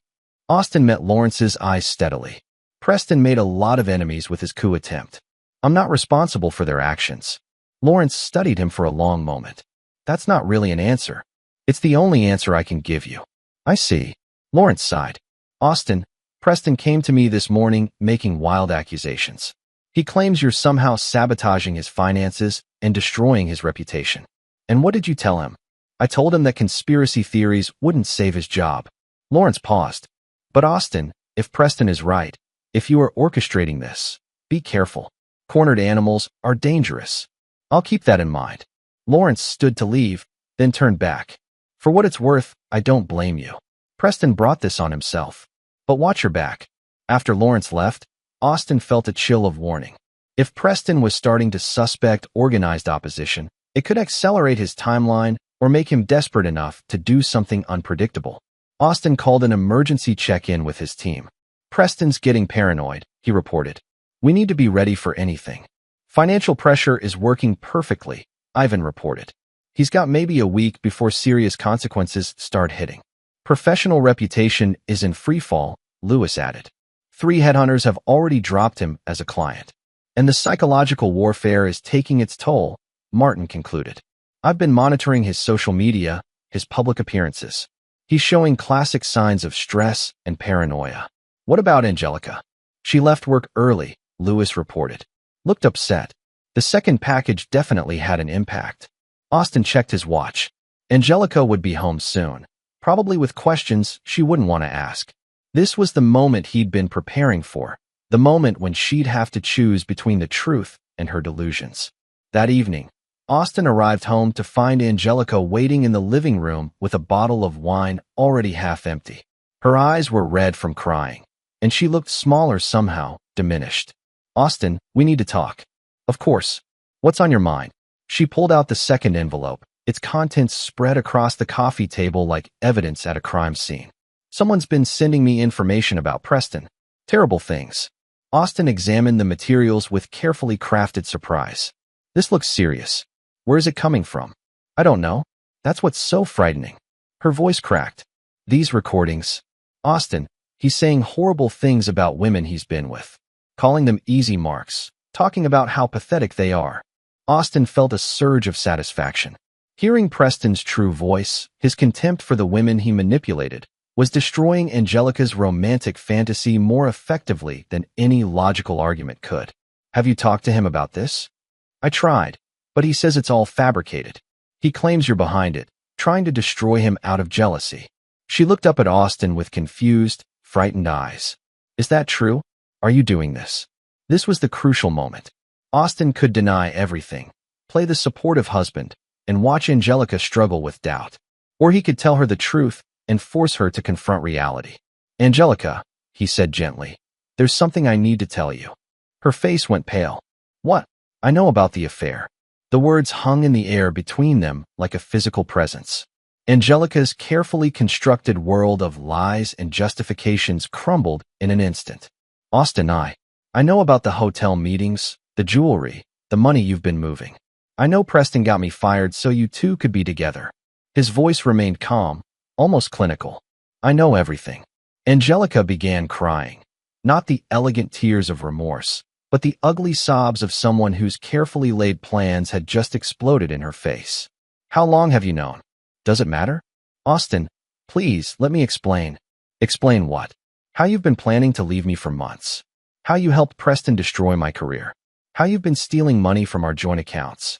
Austin met Lawrence's eyes steadily. Preston made a lot of enemies with his coup attempt. I'm not responsible for their actions. Lawrence studied him for a long moment. That's not really an answer. It's the only answer I can give you. I see. Lawrence sighed. Austin, Preston came to me this morning making wild accusations. He claims you're somehow sabotaging his finances and destroying his reputation. And what did you tell him? I told him that conspiracy theories wouldn't save his job. Lawrence paused. But Austin, if Preston is right, if you are orchestrating this, be careful. Cornered animals are dangerous. I'll keep that in mind. Lawrence stood to leave, then turned back. For what it's worth, I don't blame you. Preston brought this on himself. But watch your back. After Lawrence left, Austin felt a chill of warning. If Preston was starting to suspect organized opposition, it could accelerate his timeline or make him desperate enough to do something unpredictable. Austin called an emergency check-in with his team. Preston's getting paranoid, he reported. We need to be ready for anything. Financial pressure is working perfectly, Ivan reported. He's got maybe a week before serious consequences start hitting. Professional reputation is in freefall, Lewis added. 3 headhunters have already dropped him as a client. And the psychological warfare is taking its toll, Martin concluded. I've been monitoring his social media, his public appearances. He's showing classic signs of stress and paranoia. What about Angelica? She left work early, Lewis reported. Looked upset. The second package definitely had an impact. Austin checked his watch. Angelica would be home soon, probably with questions she wouldn't want to ask. This was the moment he'd been preparing for, the moment when she'd have to choose between the truth and her delusions. That evening, Austin arrived home to find Angelica waiting in the living room with a bottle of wine already half empty. Her eyes were red from crying, and she looked smaller somehow, diminished. Austin, we need to talk. Of course. What's on your mind? She pulled out the second envelope, its contents spread across the coffee table like evidence at a crime scene. Someone's been sending me information about Preston. Terrible things. Austin examined the materials with carefully crafted surprise. This looks serious. Where is it coming from? I don't know. That's what's so frightening. Her voice cracked. These recordings. Austin, he's saying horrible things about women he's been with, calling them easy marks, talking about how pathetic they are. Austin felt a surge of satisfaction. Hearing Preston's true voice, his contempt for the women he manipulated, was destroying Angelica's romantic fantasy more effectively than any logical argument could. Have you talked to him about this? I tried, but he says it's all fabricated. He claims you're behind it, trying to destroy him out of jealousy. She looked up at Austin with confused, frightened eyes. Is that true? Are you doing this? This was the crucial moment. Austin could deny everything, play the supportive husband, and watch Angelica struggle with doubt. Or he could tell her the truth and force her to confront reality. Angelica, he said gently, there's something I need to tell you. Her face went pale. What? I know about the affair. The words hung in the air between them like a physical presence. Angelica's carefully constructed world of lies and justifications crumbled in an instant. Austin, I know about the hotel meetings, the jewelry, the money you've been moving. I know Preston got me fired so you two could be together. His voice remained calm, almost clinical. I know everything. Angelica began crying, not the elegant tears of remorse, but the ugly sobs of someone whose carefully laid plans had just exploded in her face. How long have you known? Does it matter? Austin, please, let me explain. Explain what? How you've been planning to leave me for months. How you helped Preston destroy my career. How you've been stealing money from our joint accounts.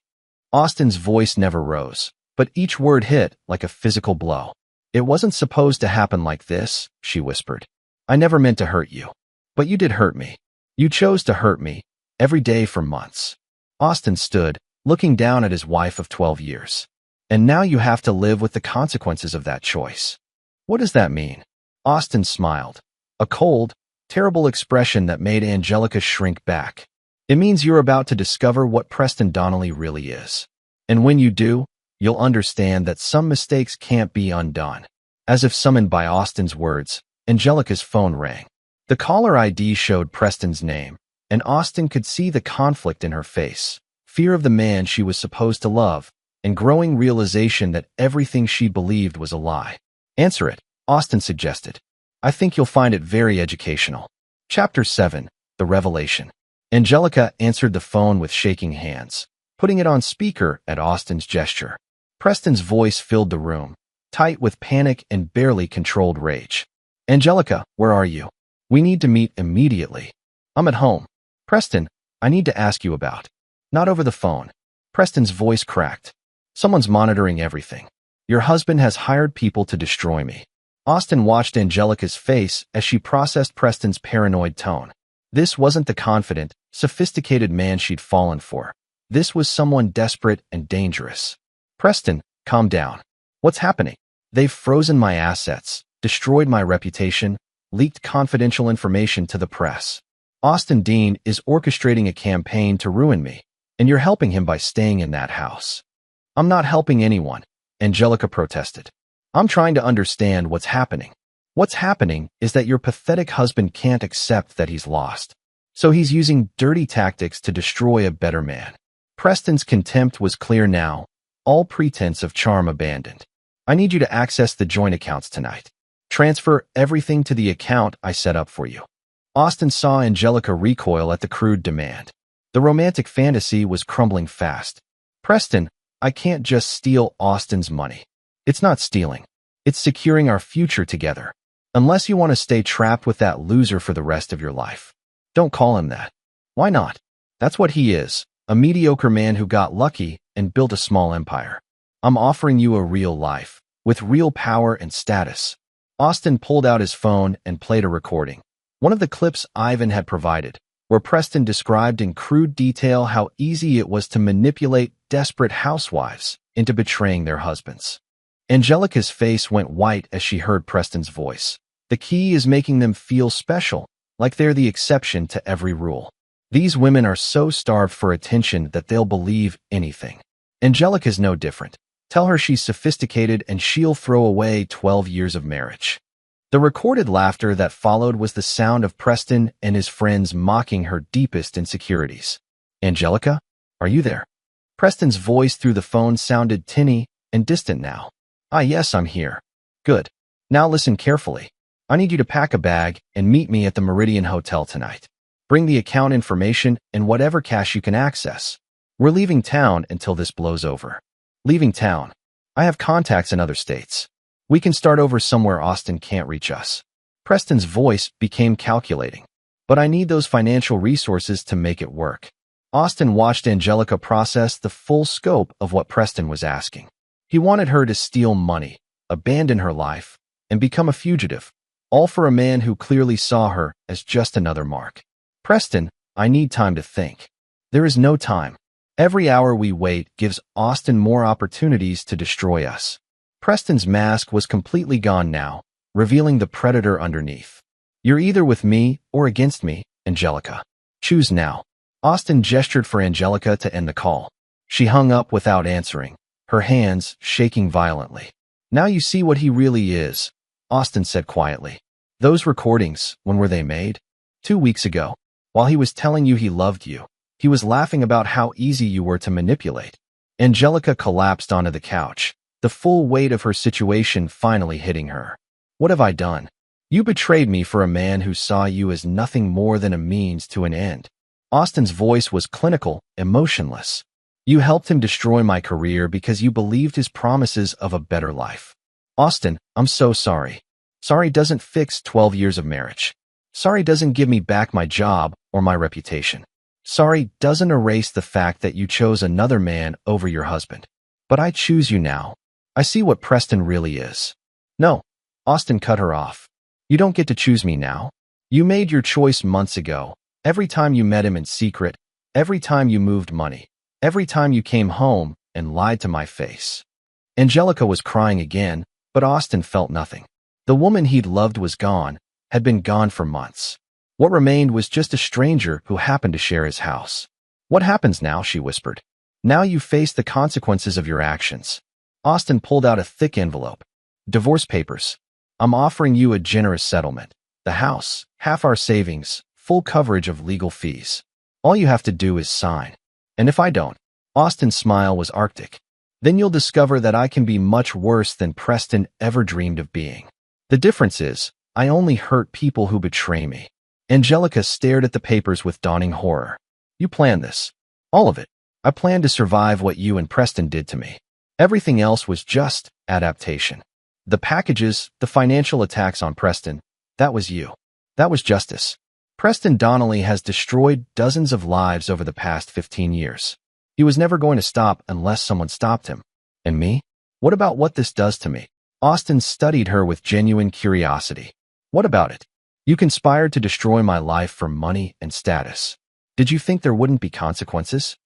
Austin's voice never rose, but each word hit like a physical blow. It wasn't supposed to happen like this, she whispered. I never meant to hurt you. But you did hurt me. You chose to hurt me, every day for months. Austin stood, looking down at his wife of 12 years. And now you have to live with the consequences of that choice. What does that mean? Austin smiled, a cold, terrible expression that made Angelica shrink back. It means you're about to discover what Preston Donnelly really is. And when you do, you'll understand that some mistakes can't be undone. As if summoned by Austin's words, Angelica's phone rang. The caller ID showed Preston's name, and Austin could see the conflict in her face, fear of the man she was supposed to love, and growing realization that everything she believed was a lie. Answer it, Austin suggested. I think you'll find it very educational. Chapter 7, The Revelation. Angelica answered the phone with shaking hands, putting it on speaker at Austin's gesture. Preston's voice filled the room, tight with panic and barely controlled rage. Angelica, where are you? We need to meet immediately. I'm at home. Preston, I need to ask you about. Not over the phone. Preston's voice cracked. Someone's monitoring everything. Your husband has hired people to destroy me. Austin watched Angelica's face as she processed Preston's paranoid tone. This wasn't the confident, sophisticated man she'd fallen for. This was someone desperate and dangerous. Preston, calm down. What's happening? They've frozen my assets, destroyed my reputation, leaked confidential information to the press. Austin Dean is orchestrating a campaign to ruin me, and you're helping him by staying in that house. I'm not helping anyone, Angelica protested. I'm trying to understand what's happening. What's happening is that your pathetic husband can't accept that he's lost. So he's using dirty tactics to destroy a better man. Preston's contempt was clear now, all pretense of charm abandoned. I need you to access the joint accounts tonight. Transfer everything to the account I set up for you. Austin saw Angelica recoil at the crude demand. The romantic fantasy was crumbling fast. Preston, I can't just steal Austin's money. It's not stealing. It's securing our future together. Unless you want to stay trapped with that loser for the rest of your life. Don't call him that. Why not? That's what he is, a mediocre man who got lucky and built a small empire. I'm offering you a real life, with real power and status. Austin pulled out his phone and played a recording, one of the clips Ivan had provided, where Preston described in crude detail how easy it was to manipulate desperate housewives into betraying their husbands. Angelica's face went white as she heard Preston's voice. The key is making them feel special, like they're the exception to every rule. These women are so starved for attention that they'll believe anything. Angelica's no different. Tell her she's sophisticated and she'll throw away 12 years of marriage. The recorded laughter that followed was the sound of Preston and his friends mocking her deepest insecurities. Angelica, are you there? Preston's voice through the phone sounded tinny and distant now. Ah, yes, I'm here. Good. Now listen carefully. I need you to pack a bag and meet me at the Meridian Hotel tonight. Bring the account information and whatever cash you can access. We're leaving town until this blows over. Leaving town. I have contacts in other states. We can start over somewhere Austin can't reach us. Preston's voice became calculating. But I need those financial resources to make it work. Austin watched Angelica process the full scope of what Preston was asking. He wanted her to steal money, abandon her life, and become a fugitive, all for a man who clearly saw her as just another mark. Preston, I need time to think. There is no time. Every hour we wait gives Austin more opportunities to destroy us. Preston's mask was completely gone now, revealing the predator underneath. You're either with me or against me, Angelica. Choose now. Austin gestured for Angelica to end the call. She hung up without answering, her hands shaking violently. Now you see what he really is, Austin said quietly. Those recordings, when were they made? 2 weeks ago. While he was telling you he loved you, he was laughing about how easy you were to manipulate. Angelica collapsed onto the couch, the full weight of her situation finally hitting her. What have I done? You betrayed me for a man who saw you as nothing more than a means to an end. Austin's voice was clinical, emotionless. You helped him destroy my career because you believed his promises of a better life. Austin, I'm so sorry. Sorry doesn't fix 12 years of marriage. Sorry doesn't give me back my job or my reputation. Sorry doesn't erase the fact that you chose another man over your husband. But I choose you now. I see what Preston really is. No, Austin cut her off. You don't get to choose me now. You made your choice months ago. Every time you met him in secret, every time you moved money, every time you came home and lied to my face. Angelica was crying again, but Austin felt nothing. The woman he'd loved was gone, had been gone for months. What remained was just a stranger who happened to share his house. What happens now, she whispered. Now you face the consequences of your actions. Austin pulled out a thick envelope. Divorce papers. I'm offering you a generous settlement. The house, half our savings, full coverage of legal fees. All you have to do is sign. And if I don't, Austin's smile was arctic. Then you'll discover that I can be much worse than Preston ever dreamed of being. The difference is, I only hurt people who betray me. Angelica stared at the papers with dawning horror. You planned this. All of it. I planned to survive what you and Preston did to me. Everything else was just adaptation. The packages, the financial attacks on Preston, that was you. That was justice. Preston Donnelly has destroyed dozens of lives over the past 15 years. He was never going to stop unless someone stopped him. And me? What about what this does to me? Austin studied her with genuine curiosity. What about it? You conspired to destroy my life for money and status. Did you think there wouldn't be consequences?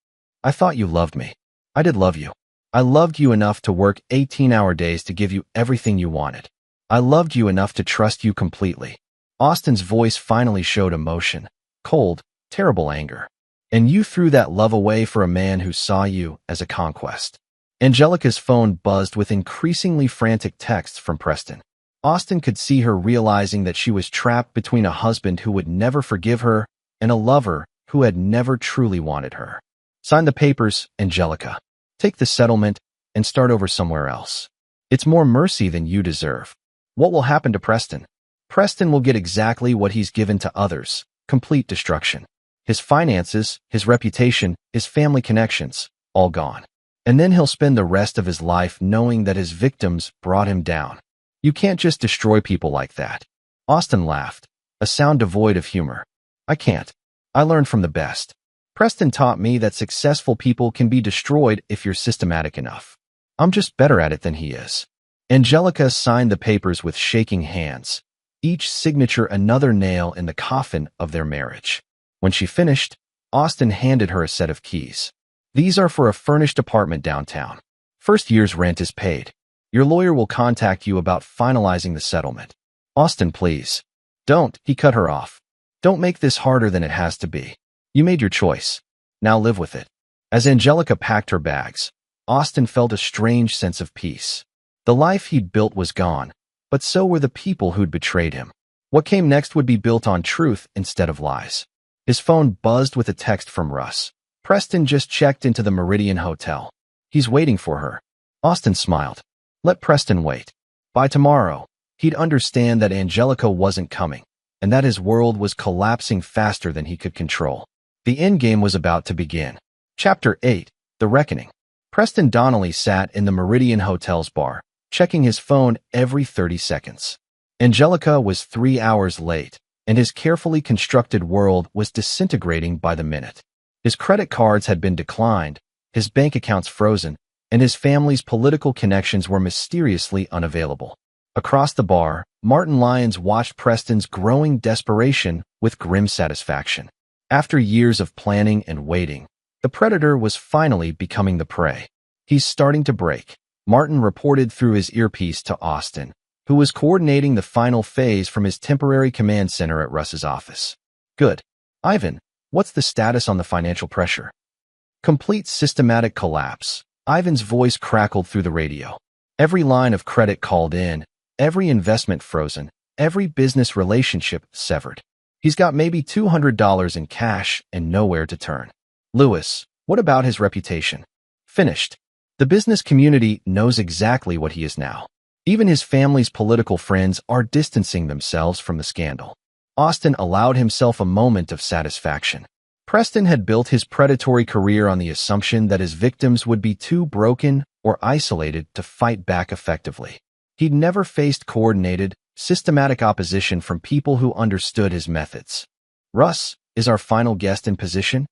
I thought you loved me. I did love you. I loved you enough to work 18-hour days to give you everything you wanted. I loved you enough to trust you completely. Austin's voice finally showed emotion, cold, terrible anger. And you threw that love away for a man who saw you as a conquest. Angelica's phone buzzed with increasingly frantic texts from Preston. Austin could see her realizing that she was trapped between a husband who would never forgive her and a lover who had never truly wanted her. Sign the papers, Angelica. Take the settlement and start over somewhere else. It's more mercy than you deserve. What will happen to Preston? Preston will get exactly what he's given to others, complete destruction. His finances, his reputation, his family connections, all gone. And then he'll spend the rest of his life knowing that his victims brought him down. You can't just destroy people like that. Austin laughed, a sound devoid of humor. I can't. I learned from the best. Preston taught me that successful people can be destroyed if you're systematic enough. I'm just better at it than he is. Angelica signed the papers with shaking hands, each signature another nail in the coffin of their marriage. When she finished, Austin handed her a set of keys. These are for a furnished apartment downtown. First year's rent is paid. Your lawyer will contact you about finalizing the settlement. Austin, please. Don't, he cut her off. Don't make this harder than it has to be. You made your choice. Now live with it. As Angelica packed her bags, Austin felt a strange sense of peace. The life he'd built was gone, but so were the people who'd betrayed him. What came next would be built on truth instead of lies. His phone buzzed with a text from Russ. Preston just checked into the Meridian Hotel. He's waiting for her. Austin smiled. Let Preston wait. By tomorrow, he'd understand that Angelica wasn't coming, and that his world was collapsing faster than he could control. The endgame was about to begin. Chapter 8. The Reckoning. Preston Donnelly sat in the Meridian Hotel's bar, checking his phone every 30 seconds. Angelica was 3 hours late, and his carefully constructed world was disintegrating by the minute. His credit cards had been declined, his bank accounts frozen, and his family's political connections were mysteriously unavailable. Across the bar, Martin Lyons watched Preston's growing desperation with grim satisfaction. After years of planning and waiting, the predator was finally becoming the prey. "He's starting to break," Martin reported through his earpiece to Austin, who was coordinating the final phase from his temporary command center at Russ's office. "Good. Ivan, what's the status on the financial pressure?" "Complete systematic collapse." Ivan's voice crackled through the radio. Every line of credit called in, every investment frozen, every business relationship severed. He's got maybe $200 in cash and nowhere to turn. "Lewis, what about his reputation?" "Finished. The business community knows exactly what he is now. Even his family's political friends are distancing themselves from the scandal." Austin allowed himself a moment of satisfaction. Preston had built his predatory career on the assumption that his victims would be too broken or isolated to fight back effectively. He'd never faced coordinated, systematic opposition from people who understood his methods. "Russ, is our final guest in position?"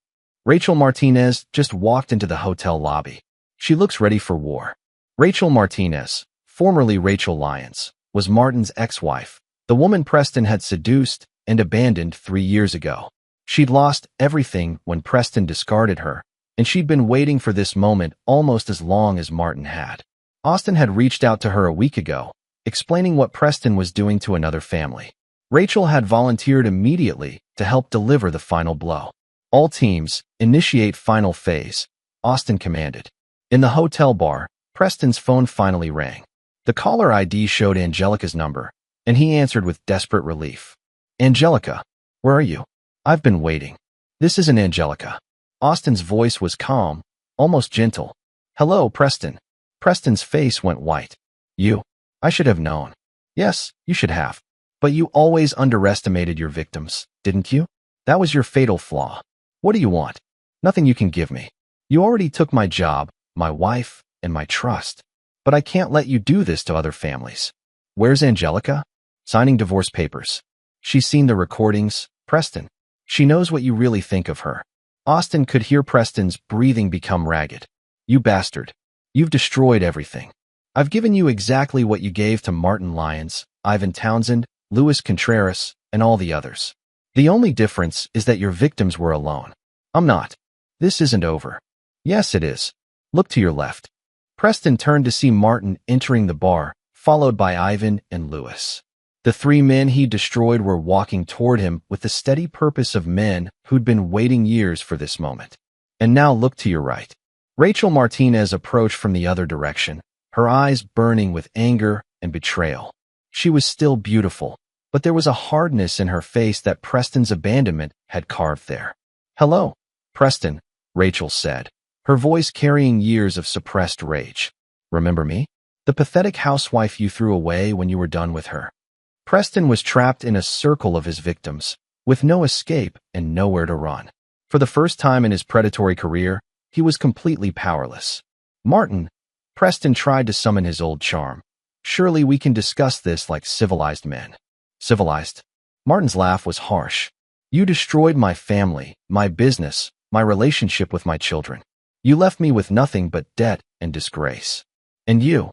Rachel Martinez just walked into the hotel lobby. "She looks ready for war." Rachel Martinez, formerly Rachel Lyons, was Martin's ex-wife, the woman Preston had seduced and abandoned 3 years ago. She'd lost everything when Preston discarded her, and she'd been waiting for this moment almost as long as Martin had. Austin had reached out to her a week ago, explaining what Preston was doing to another family. Rachel had volunteered immediately to help deliver the final blow. "All teams, initiate final phase," Austin commanded. In the hotel bar, Preston's phone finally rang. The caller ID showed Angelica's number, and he answered with desperate relief. "Angelica, where are you? I've been waiting." "This isn't Angelica." Austin's voice was calm, almost gentle. "Hello, Preston." Preston's face went white. "You? I should have known." "Yes, you should have. But you always underestimated your victims, didn't you? That was your fatal flaw. What do you want?" "Nothing you can give me. You already took my job, my wife, and my trust. But I can't let you do this to other families." "Where's Angelica?" "Signing divorce papers." "She's seen the recordings, Preston. She knows what you really think of her." Austin could hear Preston's breathing become ragged. "You bastard. You've destroyed everything. I've given you exactly what you gave to Martin Lyons, Ivan Townsend, Luis Contreras, and all the others. The only difference is that your victims were alone. I'm not. This isn't over." "Yes, it is. Look to your left." Preston turned to see Martin entering the bar, followed by Ivan and Luis. The 3 men he destroyed were walking toward him with the steady purpose of men who'd been waiting years for this moment. "And now look to your right." Rachel Martinez approached from the other direction, her eyes burning with anger and betrayal. She was still beautiful, but there was a hardness in her face that Preston's abandonment had carved there. "Hello, Preston," Rachel said, her voice carrying years of suppressed rage. "Remember me? The pathetic housewife you threw away when you were done with her." Preston was trapped in a circle of his victims, with no escape and nowhere to run. For the first time in his predatory career, he was completely powerless. "Martin," Preston tried to summon his old charm. "Surely we can discuss this like civilized men." "Civilized?" Martin's laugh was harsh. "You destroyed my family, my business, my relationship with my children. You left me with nothing but debt and disgrace. And you?"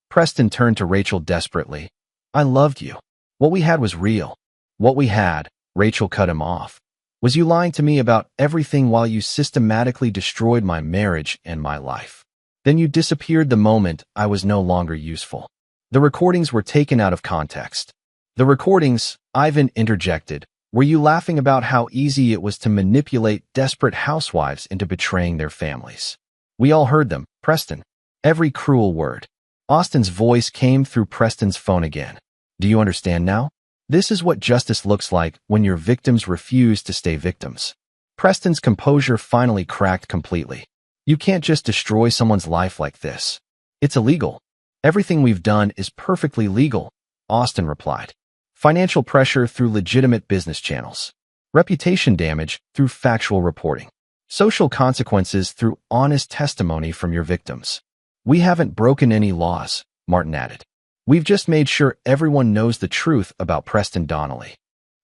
Preston turned to Rachel desperately. "I loved you. What we had was real." "What we had," Rachel cut him off, "was you lying to me about everything while you systematically destroyed my marriage and my life. Then you disappeared the moment I was no longer useful. The recordings were taken out of context." "The recordings," Ivan interjected, "were you laughing about how easy it was to manipulate desperate housewives into betraying their families." "We all heard them, Preston. Every cruel word." Austin's voice came through Preston's phone again. "Do you understand now? This is what justice looks like when your victims refuse to stay victims." Preston's composure finally cracked completely. "You can't just destroy someone's life like this. It's illegal. Everything we've done is perfectly legal," Austin replied. Financial pressure through legitimate business channels. Reputation damage through factual reporting. Social consequences through honest testimony from your victims. We haven't broken any laws, Martin added. We've just made sure everyone knows the truth about Preston Donnelly.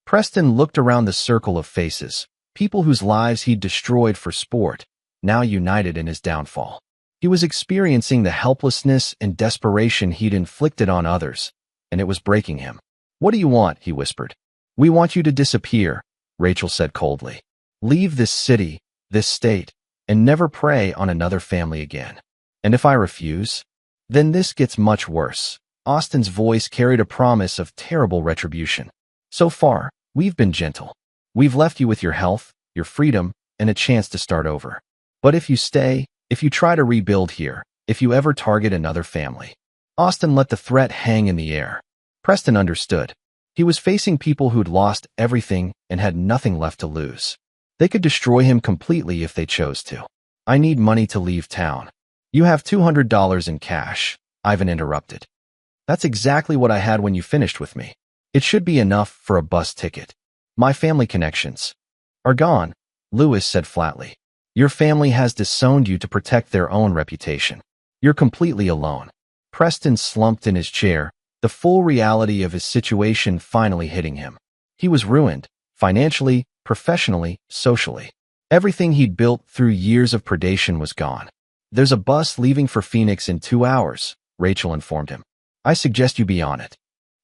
Preston looked around the circle of faces, people whose lives he'd destroyed for sport, now united in his downfall. He was experiencing the helplessness and desperation he'd inflicted on others, and it was breaking him. What do you want? He whispered. We want you to disappear, Rachel said coldly. Leave this city, this state, and never prey on another family again. And if I refuse? Then this gets much worse. Austin's voice carried a promise of terrible retribution. So far, we've been gentle. We've left you with your health, your freedom, and a chance to start over. But if you stay, if you try to rebuild here, if you ever target another family. Austin let the threat hang in the air. Preston understood. He was facing people who'd lost everything and had nothing left to lose. They could destroy him completely if they chose to. I need money to leave town. You have $200 in cash, Ivan interrupted. That's exactly what I had when you finished with me. It should be enough for a bus ticket. My family connections are gone, Lewis said flatly. Your family has disowned you to protect their own reputation. You're completely alone. Preston slumped in his chair, the full reality of his situation finally hitting him. He was ruined, financially, professionally, socially. Everything he'd built through years of predation was gone. There's a bus leaving for Phoenix in 2 hours, Rachel informed him. I suggest you be on it.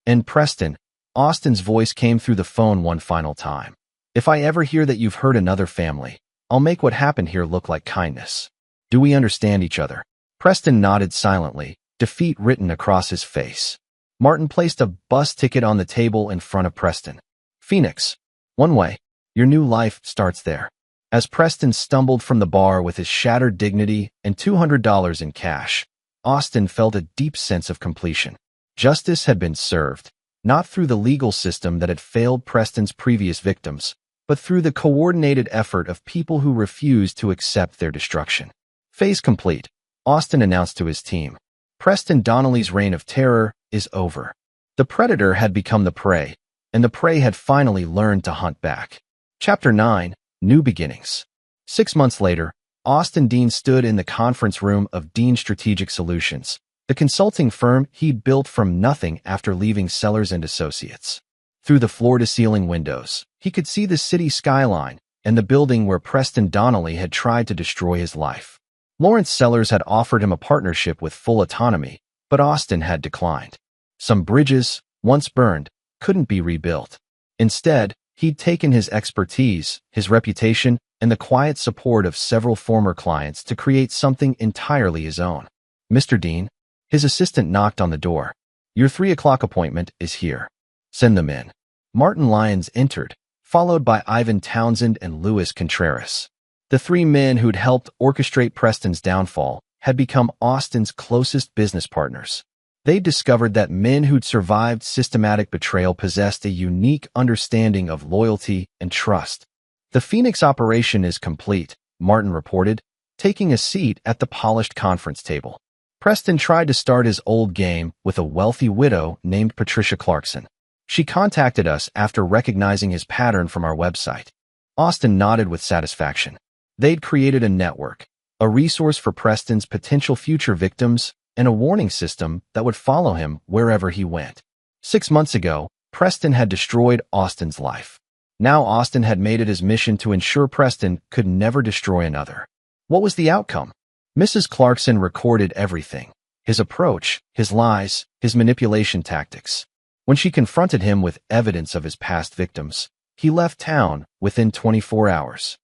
And Preston, Austin's voice came through the phone one final time. If I ever hear that you've hurt another family, I'll make what happened here look like kindness. Do we understand each other? Preston nodded silently, defeat written across his face. Martin placed a bus ticket on the table in front of Preston. Phoenix. One way. Your new life starts there. As Preston stumbled from the bar with his shattered dignity and $200 in cash, Austin felt a deep sense of completion. Justice had been served, not through the legal system that had failed Preston's previous victims, but through the coordinated effort of people who refused to accept their destruction. Phase complete, Austin announced to his team. Preston Donnelly's reign of terror is over. The predator had become the prey, and the prey had finally learned to hunt back. Chapter 9, New Beginnings. 6 months later, Austin Dean stood in the conference room of Dean Strategic Solutions, the consulting firm he'd built from nothing after leaving Sellers and Associates. Through the floor-to-ceiling windows, he could see the city skyline and the building where Preston Donnelly had tried to destroy his life. Lawrence Sellers had offered him a partnership with full autonomy, but Austin had declined. Some bridges, once burned, couldn't be rebuilt. Instead, he'd taken his expertise, his reputation, and the quiet support of several former clients to create something entirely his own. Mr. Dean, his assistant knocked on the door. Your 3 o'clock appointment is here. Send them in. Martin Lyons entered, followed by Ivan Townsend and Louis Contreras. The 3 men who'd helped orchestrate Preston's downfall had become Austin's closest business partners. They'd discovered that men who'd survived systematic betrayal possessed a unique understanding of loyalty and trust. The Phoenix operation is complete, Martin reported, taking a seat at the polished conference table. Preston tried to start his old game with a wealthy widow named Patricia Clarkson. She contacted us after recognizing his pattern from our website. Austin nodded with satisfaction. They'd created a network, a resource for Preston's potential future victims, and a warning system that would follow him wherever he went. 6 months ago, Preston had destroyed Austin's life. Now Austin had made it his mission to ensure Preston could never destroy another. What was the outcome? Mrs. Clarkson recorded everything. His approach, his lies, his manipulation tactics. When she confronted him with evidence of his past victims, he left town within 24 hours.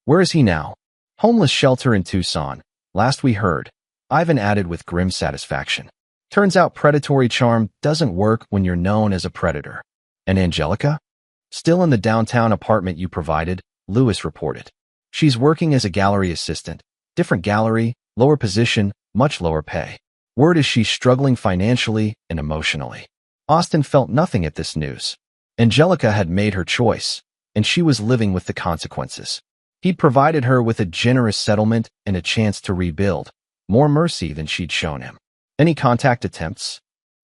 Where is he now? Homeless shelter in Tucson, last we heard, Ivan added with grim satisfaction. Turns out predatory charm doesn't work when you're known as a predator. And Angelica? Still in the downtown apartment you provided, Lewis reported. She's working as a gallery assistant. Different gallery, lower position, much lower pay. Word is she's struggling financially and emotionally. Austin felt nothing at this news. Angelica had made her choice, and she was living with the consequences. He'd provided her with a generous settlement and a chance to rebuild, more mercy than she'd shown him. Any contact attempts?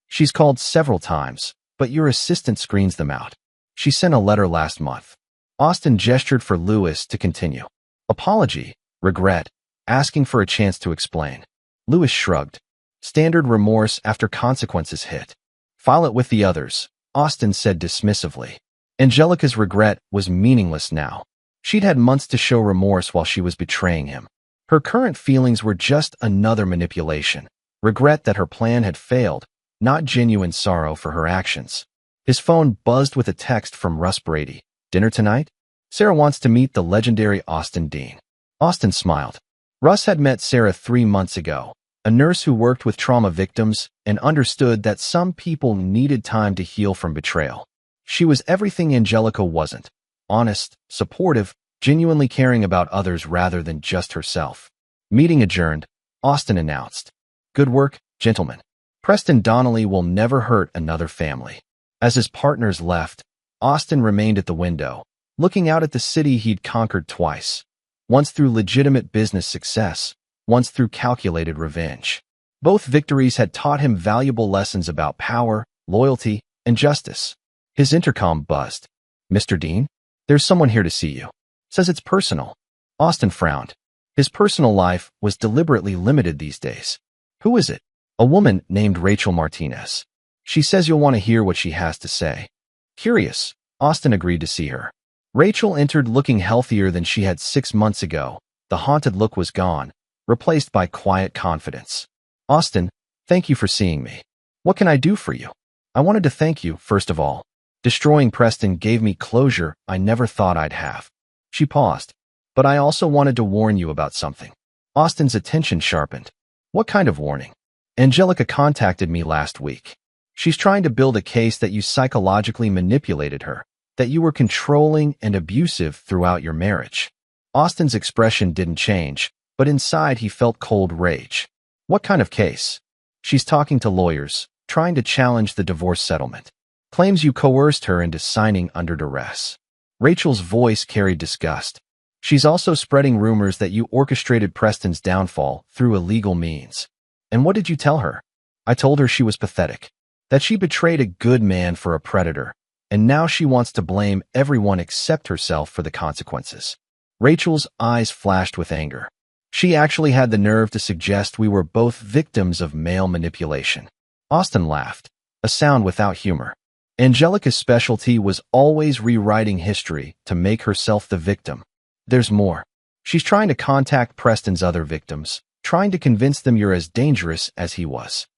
She's called several times, but your assistant screens them out. She sent a letter last month. Austin gestured for Lewis to continue. Apology, regret, asking for a chance to explain. Lewis shrugged. Standard remorse after consequences hit. File it with the others, Austin said dismissively. Angelica's regret was meaningless now. She'd had months to show remorse while she was betraying him. Her current feelings were just another manipulation. Regret that her plan had failed, not genuine sorrow for her actions. His phone buzzed with a text from Russ Brady. Dinner tonight? Sarah wants to meet the legendary Austin Dean. Austin smiled. Russ had met Sarah 3 months ago, a nurse who worked with trauma victims and understood that some people needed time to heal from betrayal. She was everything Angelica wasn't. Honest, supportive, genuinely caring about others rather than just herself. Meeting adjourned, Austin announced. Good work, gentlemen. Preston Donnelly will never hurt another family. As his partners left, Austin remained at the window, looking out at the city he'd conquered twice. Once through legitimate business success, once through calculated revenge. Both victories had taught him valuable lessons about power, loyalty, and justice. His intercom buzzed. Mr. Dean? There's someone here to see you. Says it's personal. Austin frowned. His personal life was deliberately limited these days. Who is it? A woman named Rachel Martinez. She says you'll want to hear what she has to say. Curious, Austin agreed to see her. Rachel entered looking healthier than she had 6 months ago. The haunted look was gone, replaced by quiet confidence. Austin, thank you for seeing me. What can I do for you? I wanted to thank you, first of all. Destroying Preston gave me closure I never thought I'd have. She paused. But I also wanted to warn you about something. Austin's attention sharpened. What kind of warning? Angelica contacted me last week. She's trying to build a case that you psychologically manipulated her, that you were controlling and abusive throughout your marriage. Austin's expression didn't change, but inside he felt cold rage. What kind of case? She's talking to lawyers, trying to challenge the divorce settlement. Claims you coerced her into signing under duress. Rachel's voice carried disgust. She's also spreading rumors that you orchestrated Preston's downfall through illegal means. And what did you tell her? I told her she was pathetic, that she betrayed a good man for a predator, and now she wants to blame everyone except herself for the consequences. Rachel's eyes flashed with anger. She actually had the nerve to suggest we were both victims of male manipulation. Austin laughed, a sound without humor. Angelica's specialty was always rewriting history to make herself the victim. There's more. She's trying to contact Preston's other victims, trying to convince them you're as dangerous as he was.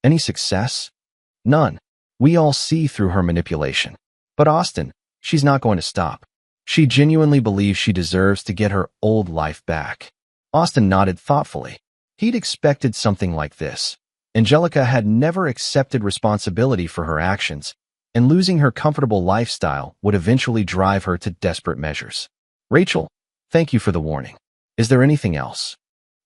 Any success? None. We all see through her manipulation. But Austin, she's not going to stop. She genuinely believes she deserves to get her old life back. Austin nodded thoughtfully. He'd expected something like this. Angelica had never accepted responsibility for her actions, and losing her comfortable lifestyle would eventually drive her to desperate measures. Rachel, thank you for the warning. Is there anything else?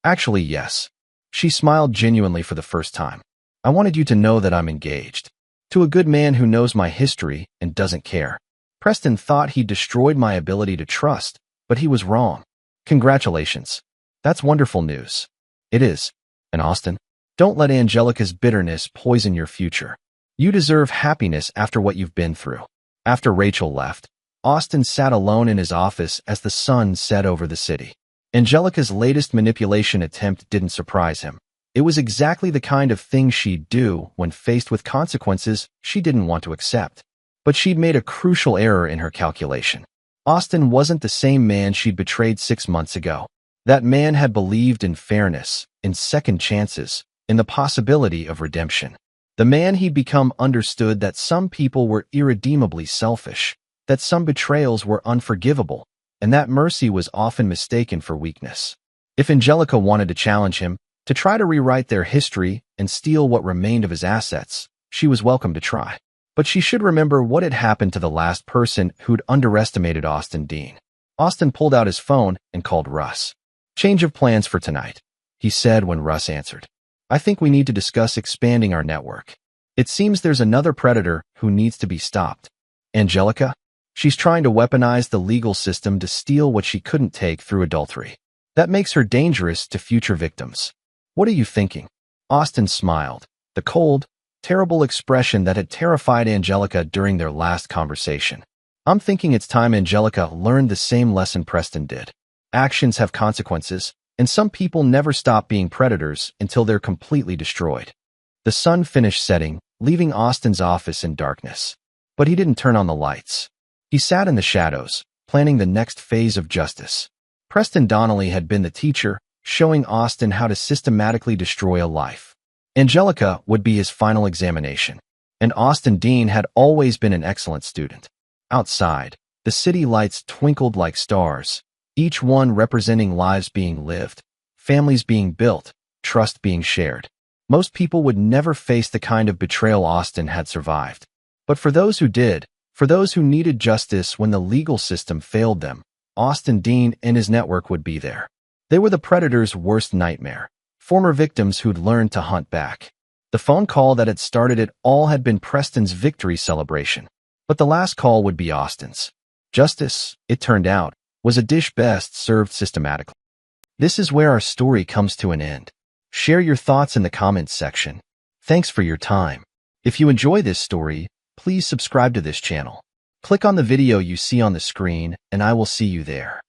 Actually, yes. She smiled genuinely for the first time. I wanted you to know that I'm engaged. To a good man who knows my history and doesn't care. Preston thought he destroyed my ability to trust, but he was wrong. Congratulations. That's wonderful news. It is. And Austin, don't let Angelica's bitterness poison your future. You deserve happiness after what you've been through. After Rachel left, Austin sat alone in his office as the sun set over the city. Angelica's latest manipulation attempt didn't surprise him. It was exactly the kind of thing she'd do when faced with consequences she didn't want to accept. But she'd made a crucial error in her calculation. Austin wasn't the same man she'd betrayed 6 months ago. That man had believed in fairness, in second chances, in the possibility of redemption. The man he'd become understood that some people were irredeemably selfish, that some betrayals were unforgivable, and that mercy was often mistaken for weakness. If Angelica wanted to challenge him, to try to rewrite their history and steal what remained of his assets, she was welcome to try. But she should remember what had happened to the last person who'd underestimated Austin Dean. Austin pulled out his phone and called Russ. Change of plans for tonight, he said when Russ answered. I think we need to discuss expanding our network. It seems there's another predator who needs to be stopped. Angelica? She's trying to weaponize the legal system to steal what she couldn't take through adultery. That makes her dangerous to future victims. What are you thinking? Austin smiled. The cold, terrible expression that had terrified Angelica during their last conversation. I'm thinking it's time Angelica learned the same lesson Preston did. Actions have consequences, and some people never stop being predators until they're completely destroyed. The sun finished setting, leaving Austin's office in darkness. But he didn't turn on the lights. He sat in the shadows, planning the next phase of justice. Preston Donnelly had been the teacher, showing Austin how to systematically destroy a life. Angelica would be his final examination, and Austin Dean had always been an excellent student. Outside, the city lights twinkled like stars, each one representing lives being lived, families being built, trust being shared. Most people would never face the kind of betrayal Austin had survived. But for those who did, for those who needed justice when the legal system failed them, Austin Dean and his network would be there. They were the predator's worst nightmare, former victims who'd learned to hunt back. The phone call that had started it all had been Preston's victory celebration. But the last call would be Austin's. Justice, it turned out, was a dish best served systematically. This is where our story comes to an end. Share your thoughts in the comments section. Thanks for your time. If you enjoy this story, please subscribe to this channel. Click on the video you see on the screen, and I will see you there.